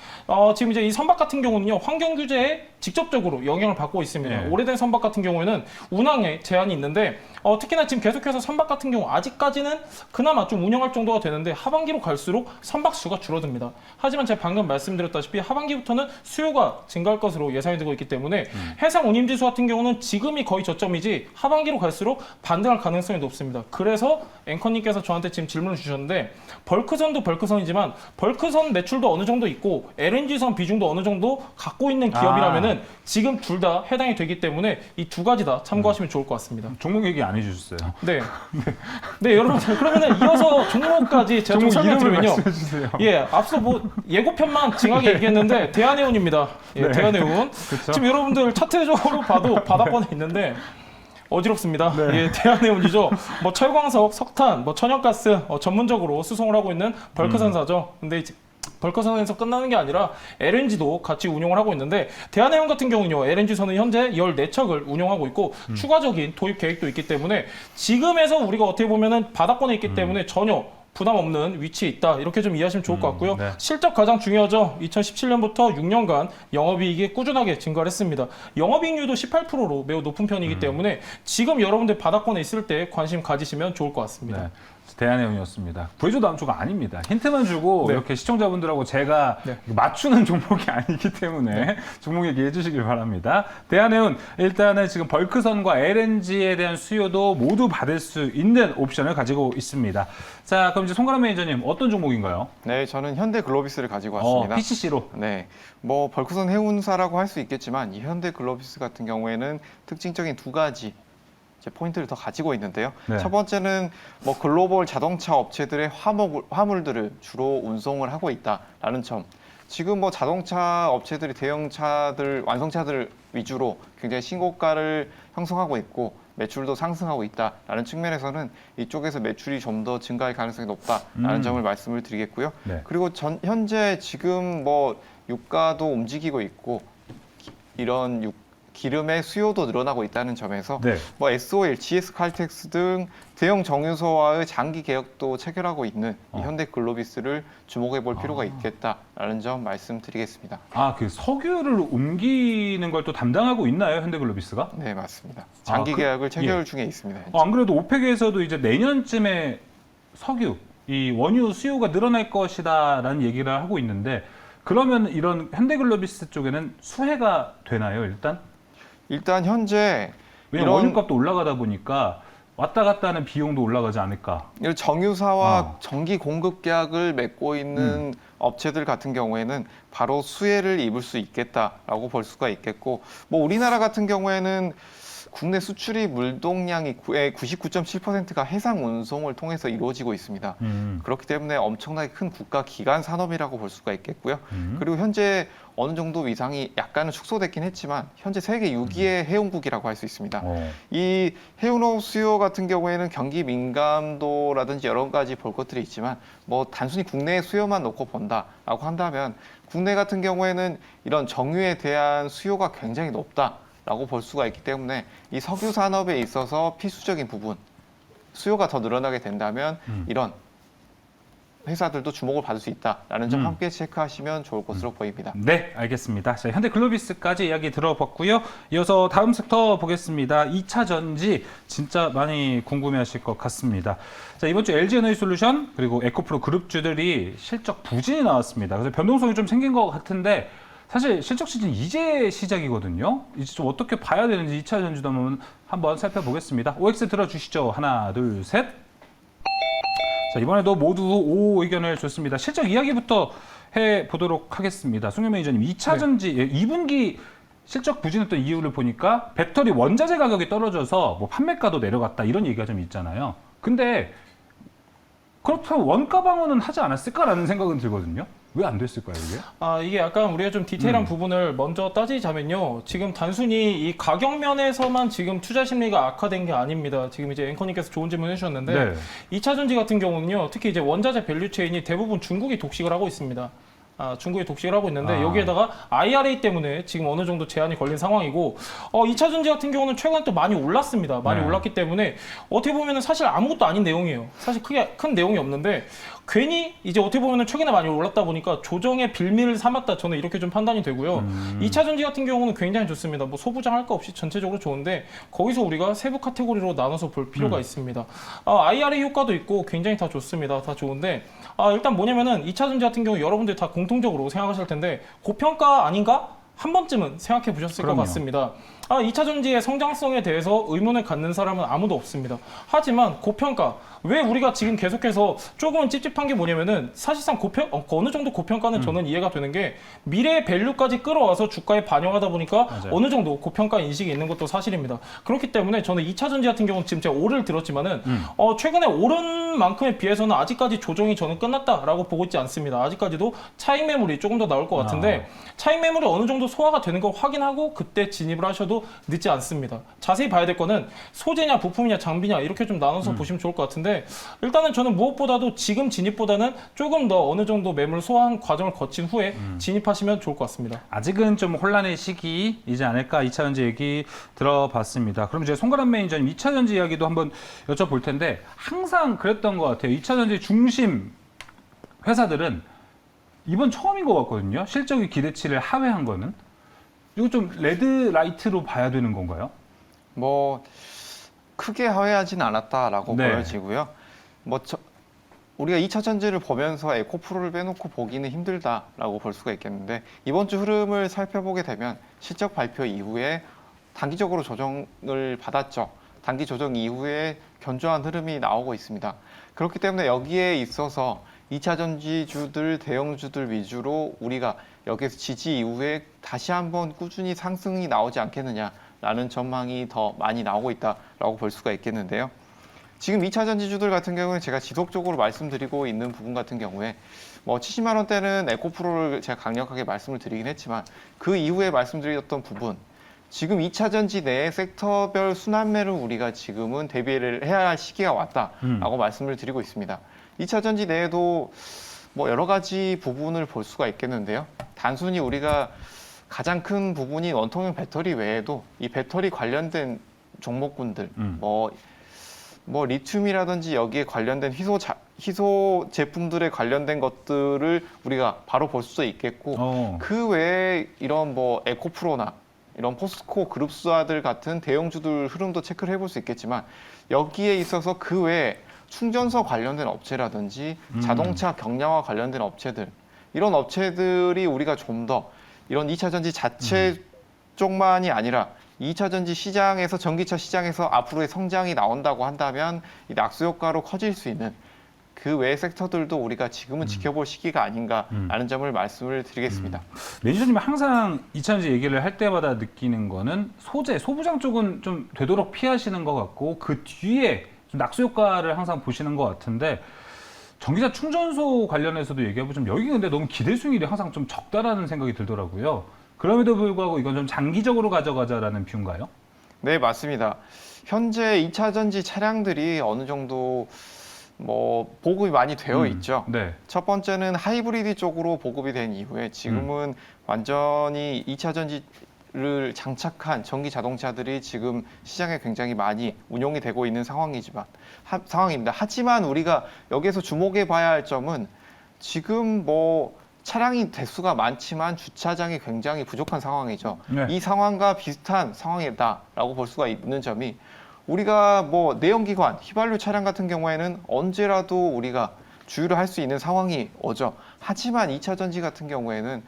지금 이제 이 선박 같은 경우는요 환경 규제에 직접적으로 영향을 받고 있습니다. 네. 오래된 선박 같은 경우에는 운항에 제한이 있는데 특히나 지금 계속해서 선박 같은 경우 아직까지는 그나마 좀 운영할 정도가 되는데 하반기로 갈수록 선박 수가 줄어듭니다. 하지만 제가 방금 말씀드렸다시피 하반기부터는 수요가 증가할 것으로 예상이 되고 있기 때문에 해상 운임지수 같은 경우는 지금이 거의 저점이지 하반기로 갈수록 반등할 가능성이 높습니다. 그래서 앵커님께서 저한테 지금 질문을 주셨는데 벌크선도 벌크선이지만 벌크선 매출도 어느 정도 있고 LNG선 비중도 어느 정도 갖고 있는 기업이라면은 지금 둘 다 해당이 되기 때문에 이 두 가지 다 참고하시면 좋을 것 같습니다. 종목 얘기 안 해주셨어요. 네. 네, 여러분들 그러면은 이어서 종목까지 제가 좀 설명드리면요. 말씀해주세요. 예, 앞서 뭐 예고편만 징하게 얘기했는데 대한해운입니다. 예, 네. 대한해운. 그쵸? 지금 여러분들 차트적으로 봐도 바닥권에 있는데 어지럽습니다. 네. 예, 대한해운이죠. 뭐 철광석, 석탄, 뭐 천연가스 전문적으로 수송을 하고 있는 벌크선사죠. 근데 이제 벌크선에서 끝나는 게 아니라 LNG도 같이 운용을 하고 있는데 대한해운 같은 경우는요. LNG선은 현재 14척을 운용하고 있고 추가적인 도입 계획도 있기 때문에 지금에서 우리가 어떻게 보면은 바닥권에 있기 때문에 전혀 부담 없는 위치에 있다. 이렇게 좀 이해하시면 좋을 것 같고요. 네. 실적 가장 중요하죠. 2017년부터 6년간 영업이익이 꾸준하게 증가를 했습니다. 영업이익률도 18%로 매우 높은 편이기 때문에 지금 여러분들 바닥권에 있을 때 관심 가지시면 좋을 것 같습니다. 네. 대한해운이었습니다. 구해줘 다음 주가 아닙니다. 힌트만 주고 네. 이렇게 시청자분들하고 제가 네. 맞추는 종목이 아니기 때문에 종목 얘기해 주시길 바랍니다. 대한해운 일단은 지금 벌크선과 LNG에 대한 수요도 모두 받을 수 있는 옵션을 가지고 있습니다. 자, 그럼 이제 송가람 매니저님 어떤 종목인가요? 네, 저는 현대글로비스를 가지고 왔습니다. PCC로. 네, 뭐 벌크선 해운사라고 할 수 있겠지만 이 현대글로비스 같은 경우에는 특징적인 두 가지 이제 포인트를 더 가지고 있는데요. 네. 첫 번째는 뭐 글로벌 자동차 업체들의 화물들을 주로 운송을 하고 있다라는 점. 지금 뭐 자동차 업체들이 대형차들, 완성차들 위주로 굉장히 신고가를 형성하고 있고 매출도 상승하고 있다라는 측면에서는 이쪽에서 매출이 좀 더 증가할 가능성이 높다라는 점을 말씀을 드리겠고요. 네. 그리고 현재 지금 뭐 유가도 움직이고 있고 이런 기름의 수요도 늘어나고 있다는 점에서 네. 뭐 SOL, GS-칼텍스 등 대형 정유소와의 장기 계약도 체결하고 있는 이 현대글로비스를 주목해 볼 필요가 있겠다라는 점 말씀드리겠습니다. 아, 그 석유를 옮기는 걸 또 담당하고 있나요, 현대글로비스가? 네, 맞습니다. 장기 그- 계약을 체결 중에 있습니다. 현재. 안 그래도 오펙에서도 이제 내년쯤에 석유, 이 원유 수요가 늘어날 것이다라는 얘기를 하고 있는데 그러면 이런 현대글로비스 쪽에는 수혜가 되나요, 일단? 일단 현재 왜냐면 이런 원유값도 올라가다 보니까 왔다 갔다 하는 비용도 올라가지 않을까. 이런 정유사와 어. 정기 공급 계약을 맺고 있는 업체들 같은 경우에는 바로 수혜를 입을 수 있겠다라고 볼 수가 있겠고, 뭐 우리나라 같은 경우에는 국내 수출입 물동량이 99.7%가 해상 운송을 통해서 이루어지고 있습니다. 그렇기 때문에 엄청나게 큰 국가 기관 산업이라고 볼 수가 있겠고요. 그리고 현재 어느 정도 위상이 약간은 축소됐긴 했지만 현재 세계 6위의 해운국이라고 할 수 있습니다. 이 해운업 수요 같은 경우에는 경기 민감도라든지 여러 가지 볼 것들이 있지만 뭐 단순히 국내 수요만 놓고 본다라고 한다면 국내 같은 경우에는 이런 정유에 대한 수요가 굉장히 높다라고 볼 수가 있기 때문에 이 석유 산업에 있어서 필수적인 부분 수요가 더 늘어나게 된다면 이런 회사들도 주목을 받을 수 있다라는 점 음. 함께 체크하시면 좋을 것으로 보입니다. 네, 알겠습니다. 자, 현대글로비스까지 이야기 들어봤고요. 이어서 다음 섹터 보겠습니다. 2차 전지 진짜 많이 궁금해하실 것 같습니다. 자, 이번 주 LG에너지솔루션 그리고 에코프로 그룹주들이 실적 부진이 나왔습니다. 그래서 변동성이 좀 생긴 것 같은데 사실 실적 시즌 이제 시작이거든요. 이제 좀 어떻게 봐야 되는지 2차 전지도 한번 살펴보겠습니다. OX 들어주시죠. 하나, 둘, 셋. 자, 이번에도 모두 오 의견을 줬습니다. 실적 이야기부터 해보도록 하겠습니다. 송영 매니저님, 2차 네. 전지 2분기 실적 부진했던 이유를 보니까 배터리 원자재 가격이 떨어져서 뭐 판매가도 내려갔다 이런 얘기가 좀 있잖아요. 근데 그렇다면 원가 방어는 하지 않았을까라는 생각은 들거든요. 왜 안 됐을까요, 이게? 이게 약간 우리가 좀 디테일한 부분을 먼저 따지자면요. 지금 단순히 이 가격 면에서만 지금 투자 심리가 악화된 게 아닙니다. 지금 이제 앵커님께서 좋은 질문 해주셨는데, 네. 2차 전지 같은 경우는요, 특히 이제 원자재 밸류체인이 대부분 중국이 독식을 하고 있습니다. 중국이 독식을 하고 있는데 여기에다가 IRA 때문에 지금 어느 정도 제한이 걸린 상황이고 2차 전지 같은 경우는 최근에 또 많이 올랐습니다. 많이 네. 올랐기 때문에 어떻게 보면 사실 아무것도 아닌 내용이에요. 사실 크게 큰 내용이 없는데 괜히 이제 어떻게 보면 최근에 많이 올랐다 보니까 조정의 빌미를 삼았다. 저는 이렇게 좀 판단이 되고요. 2차 전지 같은 경우는 굉장히 좋습니다. 뭐 소부장할 거 없이 전체적으로 좋은데 거기서 우리가 세부 카테고리로 나눠서 볼 필요가 있습니다. IRA 효과도 있고 굉장히 다 좋습니다. 다 좋은데 일단 뭐냐면은 2차 전지 같은 경우 여러분들 다 공통적으로 생각하실 텐데 고평가 아닌가? 한 번쯤은 생각해 보셨을 그럼요. 것 같습니다. 2차 전지의 성장성에 대해서 의문을 갖는 사람은 아무도 없습니다. 하지만 고평가, 왜 우리가 지금 계속해서 조금은 찝찝한 게 뭐냐면은 사실상 어느 정도 고평가는 저는 이해가 되는 게 미래의 밸류까지 끌어와서 주가에 반영하다 보니까 맞아요. 어느 정도 고평가 인식이 있는 것도 사실입니다. 그렇기 때문에 저는 2차 전지 같은 경우는 지금 제가 오를 들었지만은 최근에 오른 만큼에 비해서는 아직까지 조정이 저는 끝났다라고 보고 있지 않습니다. 아직까지도 차익 매물이 조금 더 나올 것 같은데 차익 매물이 어느 정도 소화가 되는 걸 확인하고 그때 진입을 하셔도 늦지 않습니다. 자세히 봐야 될 거는 소재냐 부품이냐 장비냐 이렇게 좀 나눠서 보시면 좋을 것 같은데 일단은 저는 무엇보다도 지금 진입보다는 조금 더 어느 정도 매물 소화한 과정을 거친 후에 진입하시면 좋을 것 같습니다. 아직은 좀 혼란의 시기이지 않을까 2차 전지 얘기 들어봤습니다. 그럼 이제 송가람 매니저님 2차 전지 이야기도 한번 여쭤볼 텐데 항상 그랬던 것 같아요. 2차 전지 중심 회사들은 이번 처음인 것 같거든요. 실적이 기대치를 하회한 거는. 이거 좀 레드라이트로 봐야 되는 건가요? 뭐 크게 하회하진 않았다라고 네. 보여지고요. 우리가 2차 전지를 보면서 에코프로를 빼놓고 보기는 힘들다라고 볼 수가 있겠는데 이번 주 흐름을 살펴보게 되면 실적 발표 이후에 단기적으로 조정을 받았죠. 단기 조정 이후에 견조한 흐름이 나오고 있습니다. 그렇기 때문에 여기에 있어서 2차 전지주들, 대형주들 위주로 우리가 여기에서 지지 이후에 다시 한번 꾸준히 상승이 나오지 않겠느냐라는 전망이 더 많이 나오고 있다라고 볼 수가 있겠는데요. 지금 2차 전지주들 같은 경우는 제가 지속적으로 말씀드리고 있는 부분 같은 경우에 70만 원대는 에코프로를 제가 강력하게 말씀을 드리긴 했지만 그 이후에 말씀드렸던 부분 지금 2차 전지 내 섹터별 순환매를 우리가 지금은 대비를 해야 할 시기가 왔다라고 말씀을 드리고 있습니다. 2차 전지 내에도 여러 가지 부분을 볼 수가 있겠는데요. 단순히 우리가 가장 큰 부분이 원통형 배터리 외에도 이 배터리 관련된 종목군들, 리튬이라든지 여기에 관련된 희소 제품들에 관련된 것들을 우리가 바로 볼 수도 있겠고, 그 외에 이런 에코프로나 이런 포스코 그룹사들 같은 대형주들 흐름도 체크를 해볼 수 있겠지만 여기에 있어서 그 외에 충전소 관련된 업체라든지 자동차 경량화 관련된 업체들 이런 업체들이 우리가 좀 더 이런 2차 전지 자체 쪽만이 아니라 2차 전지 시장에서 전기차 시장에서 앞으로의 성장이 나온다고 한다면 이 낙수 효과로 커질 수 있는 그 외의 섹터들도 우리가 지금은 지켜볼 시기가 아닌가라는 점을 말씀을 드리겠습니다. 매니저님이 항상 2차 전지 얘기를 할 때마다 느끼는 거는 소부장 쪽은 좀 되도록 피하시는 것 같고 그 뒤에 좀 낙수 효과를 항상 보시는 것 같은데 전기차 충전소 관련해서도 얘기하고 좀 여기 근데 너무 기대 수익률이 항상 좀 적다라는 생각이 들더라고요. 그럼에도 불구하고 이건 좀 장기적으로 가져가자라는 뷰인가요? 네, 맞습니다. 현재 2차 전지 차량들이 어느 정도 보급이 많이 되어 있죠. 네. 첫 번째는 하이브리드 쪽으로 보급이 된 이후에 지금은 완전히 2차 전지 를 장착한 전기 자동차들이 지금 시장에 굉장히 많이 운용이 되고 있는 상황입니다. 하지만 우리가 여기에서 주목해 봐야 할 점은 지금 뭐 차량이 대수가 많지만 주차장이 굉장히 부족한 상황이죠. 네. 이 상황과 비슷한 상황이다라고 볼 수가 있는 점이 우리가 뭐 내연기관, 휘발유 차량 같은 경우에는 언제라도 우리가 주유를 할 수 있는 상황이 오죠. 하지만 2차 전지 같은 경우에는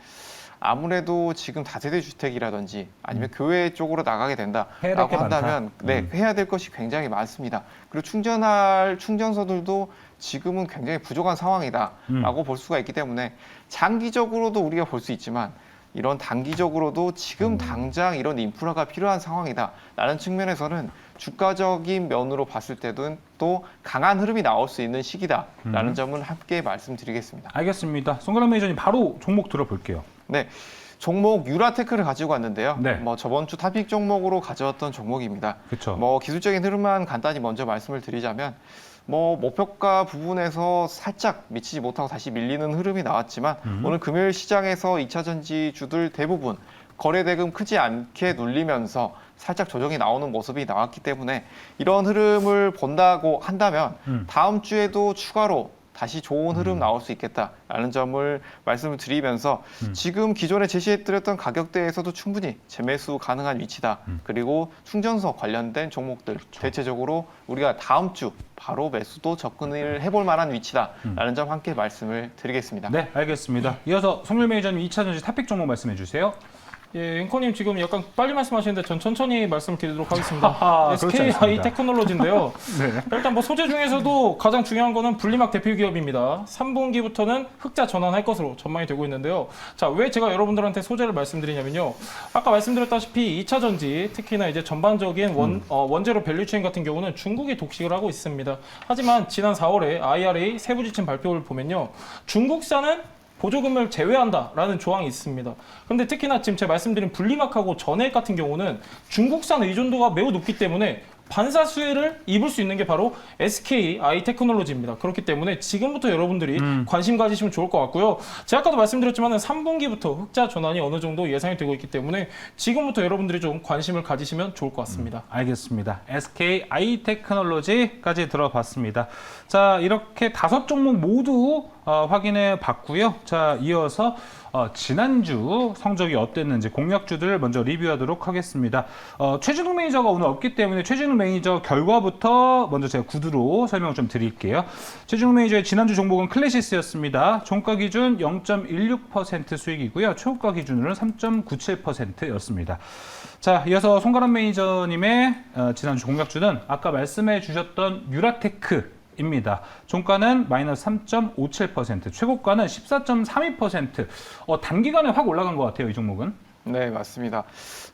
아무래도 지금 다세대 주택이라든지 아니면 교외 쪽으로 나가게 해야 될 된다라고 게 많다. 한다면 해야 될 것이 굉장히 많습니다. 그리고 충전할 충전소들도 지금은 굉장히 부족한 상황이다라고 볼 수가 있기 때문에 장기적으로도 우리가 볼 수 있지만 이런 단기적으로도 지금 당장 이런 인프라가 필요한 상황이다라는 측면에서는 주가적인 면으로 봤을 때도 또 강한 흐름이 나올 수 있는 시기다라는 점은 함께 말씀드리겠습니다. 알겠습니다. 송가람 매니저님 바로 종목 들어볼게요. 네, 종목 유라테크를 가지고 왔는데요. 네. 뭐 저번 주 탑픽 종목으로 가져왔던 종목입니다. 그렇죠. 뭐 기술적인 흐름만 간단히 먼저 말씀을 드리자면 뭐 목표가 부분에서 살짝 미치지 못하고 다시 밀리는 흐름이 나왔지만 오늘 금요일 시장에서 2차 전지주들 대부분 거래대금 크지 않게 눌리면서 살짝 조정이 나오는 모습이 나왔기 때문에 이런 흐름을 본다고 한다면 다음 주에도 추가로 다시 좋은 흐름 나올 수 있겠다라는 점을 말씀을 드리면서 지금 기존에 제시해드렸던 가격대에서도 충분히 재매수 가능한 위치다. 그리고 충전소 관련된 종목들 대체적으로 우리가 다음 주 바로 매수도 접근을 해볼 만한 위치다라는 점 함께 말씀을 드리겠습니다. 네, 알겠습니다. 이어서 송률 매니저님 2차 전지 탑픽 종목 말씀해 주세요. 예, 앵커님 지금 약간 빨리 말씀하시는데 전 천천히 말씀드리도록 하겠습니다. 하하, 그렇지 SKI 않습니다. 테크놀로지인데요. 네. 일단 뭐 소재 중에서도 가장 중요한 거는 분리막 대표 기업입니다. 3분기부터는 흑자 전환할 것으로 전망이 되고 있는데요. 자, 왜 제가 여러분들한테 소재를 말씀드리냐면요. 아까 말씀드렸다시피 2차 전지, 특히나 이제 전반적인 원재료 밸류체인 같은 경우는 중국이 독식을 하고 있습니다. 하지만 지난 4월에 IRA 세부 지침 발표를 보면요. 중국산은 보조금을 제외한다라는 조항이 있습니다. 그런데 특히나 지금 제가 말씀드린 분리막하고 전액 같은 경우는 중국산 의존도가 매우 높기 때문에 반사 수혜를 입을 수 있는 게 바로 SKI 테크놀로지입니다. 그렇기 때문에 지금부터 여러분들이 관심 가지시면 좋을 것 같고요. 제가 아까도 말씀드렸지만 3분기부터 흑자 전환이 어느 정도 예상이 되고 있기 때문에 지금부터 여러분들이 좀 관심을 가지시면 좋을 것 같습니다. 알겠습니다. SKI 테크놀로지까지 들어봤습니다. 자, 이렇게 5종목 모두 확인해 봤고요. 자, 이어서 지난주 성적이 어땠는지 공략주들 먼저 리뷰하도록 하겠습니다. 최진욱 매니저가 오늘 없기 때문에 최진욱 매니저 결과부터 먼저 제가 구두로 설명을 좀 드릴게요. 최진욱 매니저의 지난주 종목은 클래시스였습니다. 종가 기준 0.16% 수익이고요. 초과 기준으로는 3.97%였습니다. 자, 이어서 송가람 매니저님의 지난주 공략주는 아까 말씀해 주셨던 유라테크 입니다. 종가는 마이너스 3.57%, 최고가는 14.32%. 단기간에 확 올라간 것 같아요, 이 종목은. 네, 맞습니다.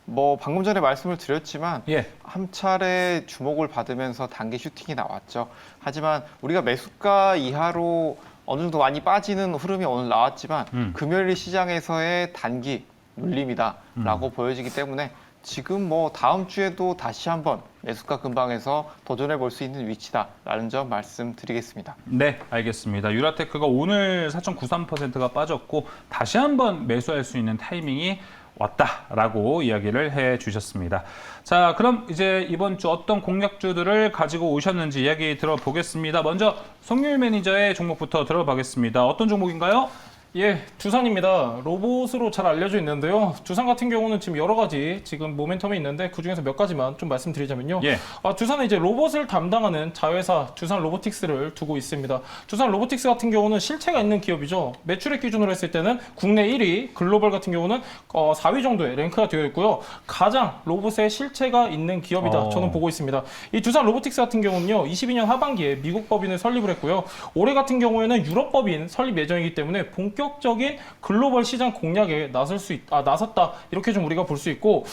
뭐 방금 전에 말씀을 드렸지만 예. 한 차례 주목을 받으면서 단기 슈팅이 나왔죠. 하지만 우리가 매수가 이하로 어느 정도 많이 빠지는 흐름이 오늘 나왔지만 금요일 시장에서의 단기 눌림이다라고 보여지기 때문에 지금 뭐 다음 주에도 다시 한번 매수가 근방에서 도전해 볼 수 있는 위치다라는 점 말씀드리겠습니다. 네, 알겠습니다. 유라테크가 오늘 4.93%가 빠졌고 다시 한번 매수할 수 있는 타이밍이 왔다라고 이야기를 해 주셨습니다. 자, 그럼 이제 이번 주 어떤 공략주들을 가지고 오셨는지 이야기 들어보겠습니다. 먼저 송률 매니저의 종목부터 들어보겠습니다. 어떤 종목인가요? 예, 두산입니다. 로봇으로 잘 알려져 있는데요. 두산 같은 경우는 지금 여러 가지 지금 모멘텀이 있는데 그 중에서 몇 가지만 좀 말씀드리자면요. 예. 두산은 이제 로봇을 담당하는 자회사 두산 로보틱스를 두고 있습니다. 두산 로보틱스 같은 경우는 실체가 있는 기업이죠. 매출액 기준으로 했을 때는 국내 1위, 글로벌 같은 경우는 4위 정도에 랭크가 되어 있고요. 가장 로봇에 실체가 있는 기업이다. 저는 보고 있습니다. 이 두산 로보틱스 같은 경우는요. 22년 하반기에 미국 법인을 설립을 했고요. 올해 같은 경우에는 유럽 법인 설립 예정이기 때문에 본격적인 글로벌 시장 공략에 나섰다 이렇게 좀 우리가 볼 수 있고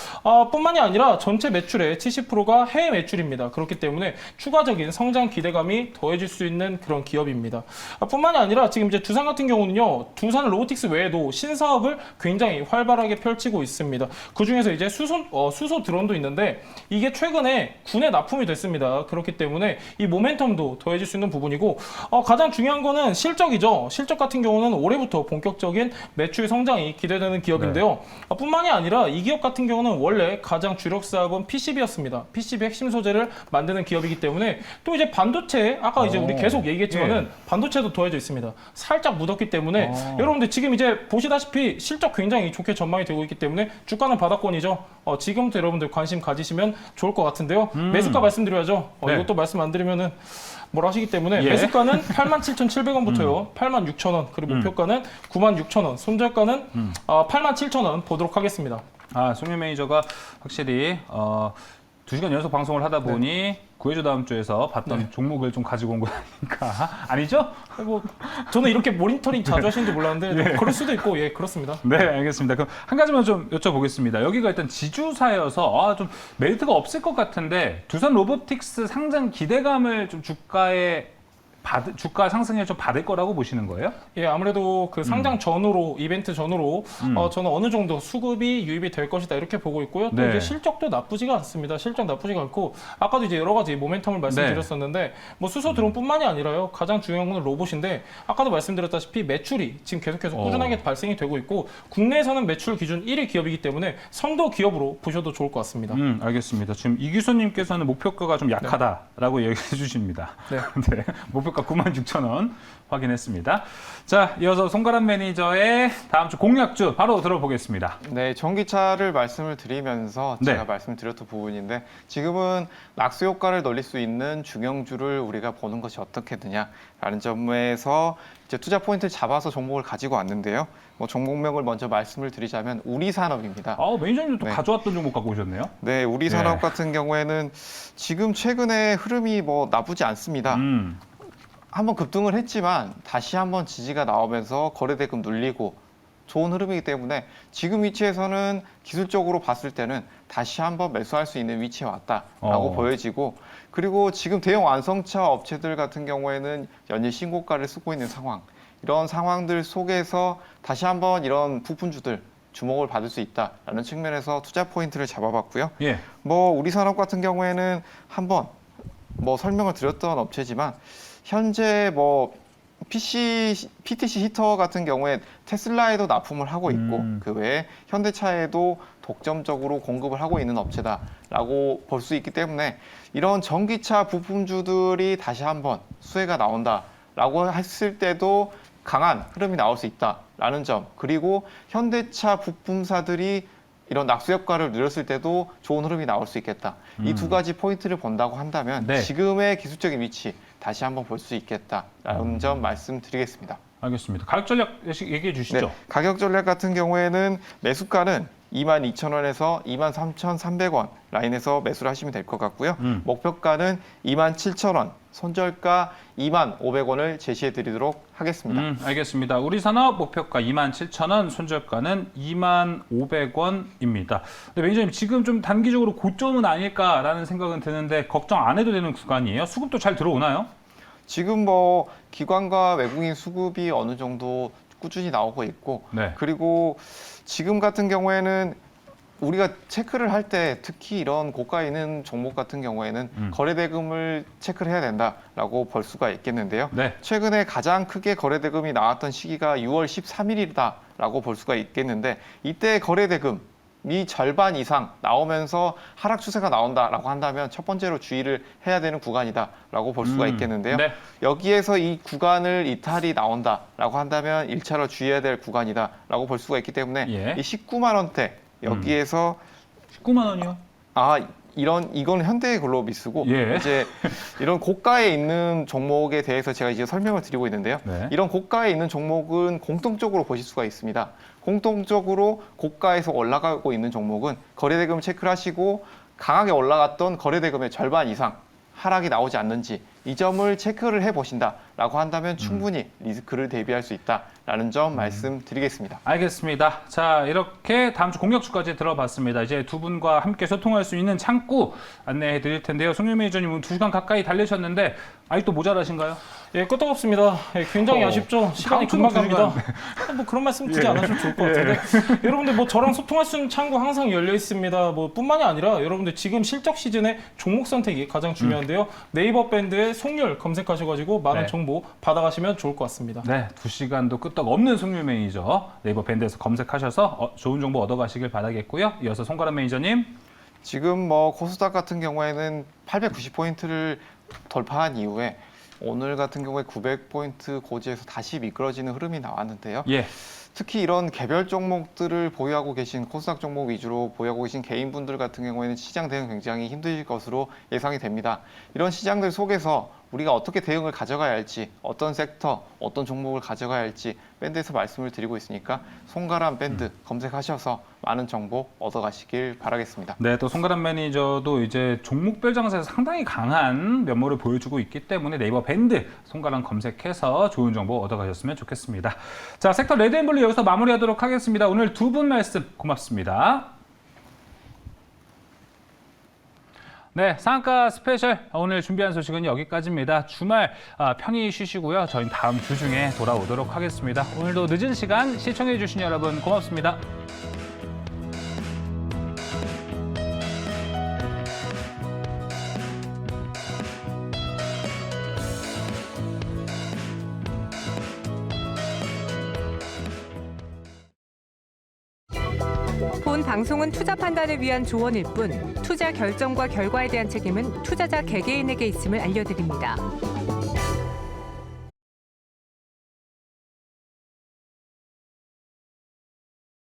뿐만이 아니라 전체 매출의 70%가 해외 매출입니다. 그렇기 때문에 추가적인 성장 기대감이 더해질 수 있는 그런 기업입니다. 뿐만이 아니라 지금 이제 두산 같은 경우는요, 두산 로보틱스 외에도 신사업을 굉장히 활발하게 펼치고 있습니다. 그 중에서 이제 수소 드론도 있는데 이게 최근에 군에 납품이 됐습니다. 그렇기 때문에 이 모멘텀도 더해질 수 있는 부분이고 가장 중요한 거는 실적이죠. 실적 같은 경우는 올해부터 더 본격적인 매출 성장이 기대되는 기업인데요. 뿐만이 아니라 이 기업 같은 경우는 원래 가장 주력 사업은 PCB였습니다. PCB 핵심 소재를 만드는 기업이기 때문에 또 이제 반도체 아까 이제 우리 계속 얘기했지만은 반도체도 더해져 있습니다. 살짝 묻었기 때문에 여러분들 지금 이제 보시다시피 실적 굉장히 좋게 전망이 되고 있기 때문에 주가는 바닥권이죠. 지금부터 여러분들 관심 가지시면 좋을 것 같은데요. 매수가 말씀드려야죠. 네. 이것도 말씀 안 드리면은 뭐라 하시기 때문에 예. 매수가는 87,700원부터요. 86,000원 그리고 목표가는 96,000원, 손절가는 87,000원 보도록 하겠습니다. 송윤 매니저가 확실히 2시간 연속 방송을 하다 보니 구해줘 다음 주에서 봤던 종목을 좀 가지고 온 거니까 아니죠? 뭐 저는 이렇게 모니터링 자주 하시는지 몰랐는데 그럴 수도 있고 예 그렇습니다. 네, 알겠습니다. 그럼 한 가지만 좀 여쭤보겠습니다. 여기가 일단 지주사여서 좀 메리트가 없을 것 같은데 두산 로보틱스 상장 기대감을 좀 주가 상승을 좀 받을 거라고 보시는 거예요? 예, 아무래도 그 상장 전후로 이벤트 전후로 저는 어느 정도 수급이 유입이 될 것이다 이렇게 보고 있고요. 또 네. 이제 실적도 나쁘지가 않습니다. 실적 나쁘지가 않고 아까도 이제 여러 가지 모멘텀을 말씀드렸었는데 뭐 수소 드론뿐만이 아니라요. 가장 중요한 건 로봇인데 아까도 말씀드렸다시피 매출이 지금 계속해서 꾸준하게 발생이 되고 있고 국내에서는 매출 기준 1위 기업이기 때문에 선도 기업으로 보셔도 좋을 것 같습니다. 알겠습니다. 지금 이규선님께서는 목표가가 좀 약하다라고 얘기해 주십니다. 네. 네, 목표가 96,000원 확인했습니다. 자, 이어서 송가람 매니저의 다음 주 공략주 바로 들어보겠습니다. 네, 전기차를 말씀을 드리면서 제가 말씀드렸던 부분인데 지금은 낙수 효과를 늘릴 수 있는 중형주를 우리가 보는 것이 어떻게 되냐라는 점에서 이제 투자 포인트를 잡아서 종목을 가지고 왔는데요. 뭐 종목명을 먼저 말씀을 드리자면 우리산업입니다. 매니저님도 또 네. 가져왔던 종목 갖고 오셨네요. 네, 우리산업 같은 경우에는 지금 최근에 흐름이 뭐 나쁘지 않습니다. 한번 급등을 했지만 다시 한번 지지가 나오면서 거래대금 눌리고 좋은 흐름이기 때문에 지금 위치에서는 기술적으로 봤을 때는 다시 한번 매수할 수 있는 위치에 왔다라고 보여지고 그리고 지금 대형 완성차 업체들 같은 경우에는 연일 신고가를 쓰고 있는 상황 이런 상황들 속에서 다시 한번 이런 부품주들 주목을 받을 수 있다라는 측면에서 투자 포인트를 잡아봤고요. 예. 뭐 우리산업 같은 경우에는 한번 뭐 설명을 드렸던 업체지만 현재 뭐 PTC 히터 같은 경우에 테슬라에도 납품을 하고 있고 그 외에 현대차에도 독점적으로 공급을 하고 있는 업체다라고 볼 수 있기 때문에 이런 전기차 부품주들이 다시 한번 수혜가 나온다라고 했을 때도 강한 흐름이 나올 수 있다라는 점 그리고 현대차 부품사들이 이런 낙수 효과를 누렸을 때도 좋은 흐름이 나올 수 있겠다. 이 두 가지 포인트를 본다고 한다면 지금의 기술적인 위치 다시 한번 볼 수 있겠다라는 점 말씀드리겠습니다. 알겠습니다. 가격 전략 얘기해 주시죠. 네, 가격 전략 같은 경우에는 매수가는 22,000원에서 23,300원 라인에서 매수를 하시면 될 것 같고요. 목표가는 27,000원, 손절가 25,000원을 제시해 드리도록 하겠습니다. 알겠습니다. 우리산업 목표가 27,000원, 손절가는 25,000원입니다. 근데 매니저님 지금 좀 단기적으로 고점은 아닐까라는 생각은 드는데 걱정 안 해도 되는 구간이에요? 수급도 잘 들어오나요? 지금 뭐 기관과 외국인 수급이 어느 정도 꾸준히 나오고 있고 그리고 지금 같은 경우에는 우리가 체크를 할 때 특히 이런 고가에 있는 종목 같은 경우에는 거래대금을 체크를 해야 된다라고 볼 수가 있겠는데요. 최근에 가장 크게 거래대금이 나왔던 시기가 6월 13일이다라고 볼 수가 있겠는데 이때 거래대금 이 절반 이상 나오면서 하락 추세가 나온다라고 한다면 첫 번째로 주의를 해야 되는 구간이다라고 볼 수가 있겠는데요. 여기에서 이 구간을 이탈이 나온다라고 한다면 1차로 주의해야 될 구간이다라고 볼 수가 있기 때문에 이 19만 원대 여기에서 19만 원이요? 이건 현대글로비스고 이제 이런 고가에 있는 종목에 대해서 제가 이제 설명을 드리고 있는데요. 이런 고가에 있는 종목은 공통적으로 보실 수가 있습니다. 공통적으로 고가에서 올라가고 있는 종목은 거래대금 체크를 하시고 강하게 올라갔던 거래대금의 절반 이상 하락이 나오지 않는지 이 점을 체크를 해보신다라고 한다면 충분히 리스크를 대비할 수 있다라는 점 말씀드리겠습니다. 알겠습니다. 자, 이렇게 다음 주 공략주까지 들어봤습니다. 이제 두 분과 함께 소통할 수 있는 창구 안내해 드릴 텐데요. 송윤 매니저님은 2시간 가까이 달리셨는데 아직도 모자라신가요? 예, 끄떡없습니다. 예, 굉장히 아쉽죠. 시간이 금방 갑니다. 뭐 그런 말씀 굳이 안 하셔도 좋을 것 같은데 여러분들 뭐 저랑 소통할 수 있는 창구 항상 열려 있습니다. 뭐 뿐만이 아니라 여러분들 지금 실적 시즌에 종목 선택이 가장 중요한데요. 네이버 밴드에 송률 검색하셔가지고 많은 정보 정보 받아가시면 좋을 것 같습니다. 네, 2시간도 끄떡 없는 승률 매니저 네이버 밴드에서 검색하셔서 좋은 정보 얻어가시길 바라겠고요. 이어서 송가람 매니저님. 지금 뭐 코스닥 같은 경우에는 890포인트를 돌파한 이후에 오늘 같은 경우에 900포인트 고지에서 다시 미끄러지는 흐름이 나왔는데요. 예. 특히 이런 개별 종목들을 보유하고 계신 코스닥 종목 위주로 보유하고 계신 개인분들 같은 경우에는 시장 대응 굉장히 힘드실 것으로 예상이 됩니다. 이런 시장들 속에서 우리가 어떻게 대응을 가져가야 할지, 어떤 섹터, 어떤 종목을 가져가야 할지 밴드에서 말씀을 드리고 있으니까 송가람 밴드 검색하셔서 많은 정보 얻어가시길 바라겠습니다. 네, 또 송가람 매니저도 이제 종목별 장사에서 상당히 강한 면모를 보여주고 있기 때문에 네이버 밴드 송가람 검색해서 좋은 정보 얻어가셨으면 좋겠습니다. 자, 섹터 레드앤블루 여기서 마무리하도록 하겠습니다. 오늘 두 분 말씀 고맙습니다. 네, 상한가 스페셜 오늘 준비한 소식은 여기까지입니다. 주말 편히 쉬시고요. 저희는 다음 주 중에 돌아오도록 하겠습니다. 오늘도 늦은 시간 시청해 주신 여러분 고맙습니다. 본 방송은 투자 판단을 위한 조언일 뿐 투자 결정과 결과에 대한 책임은 투자자 개개인에게 있음을 알려드립니다.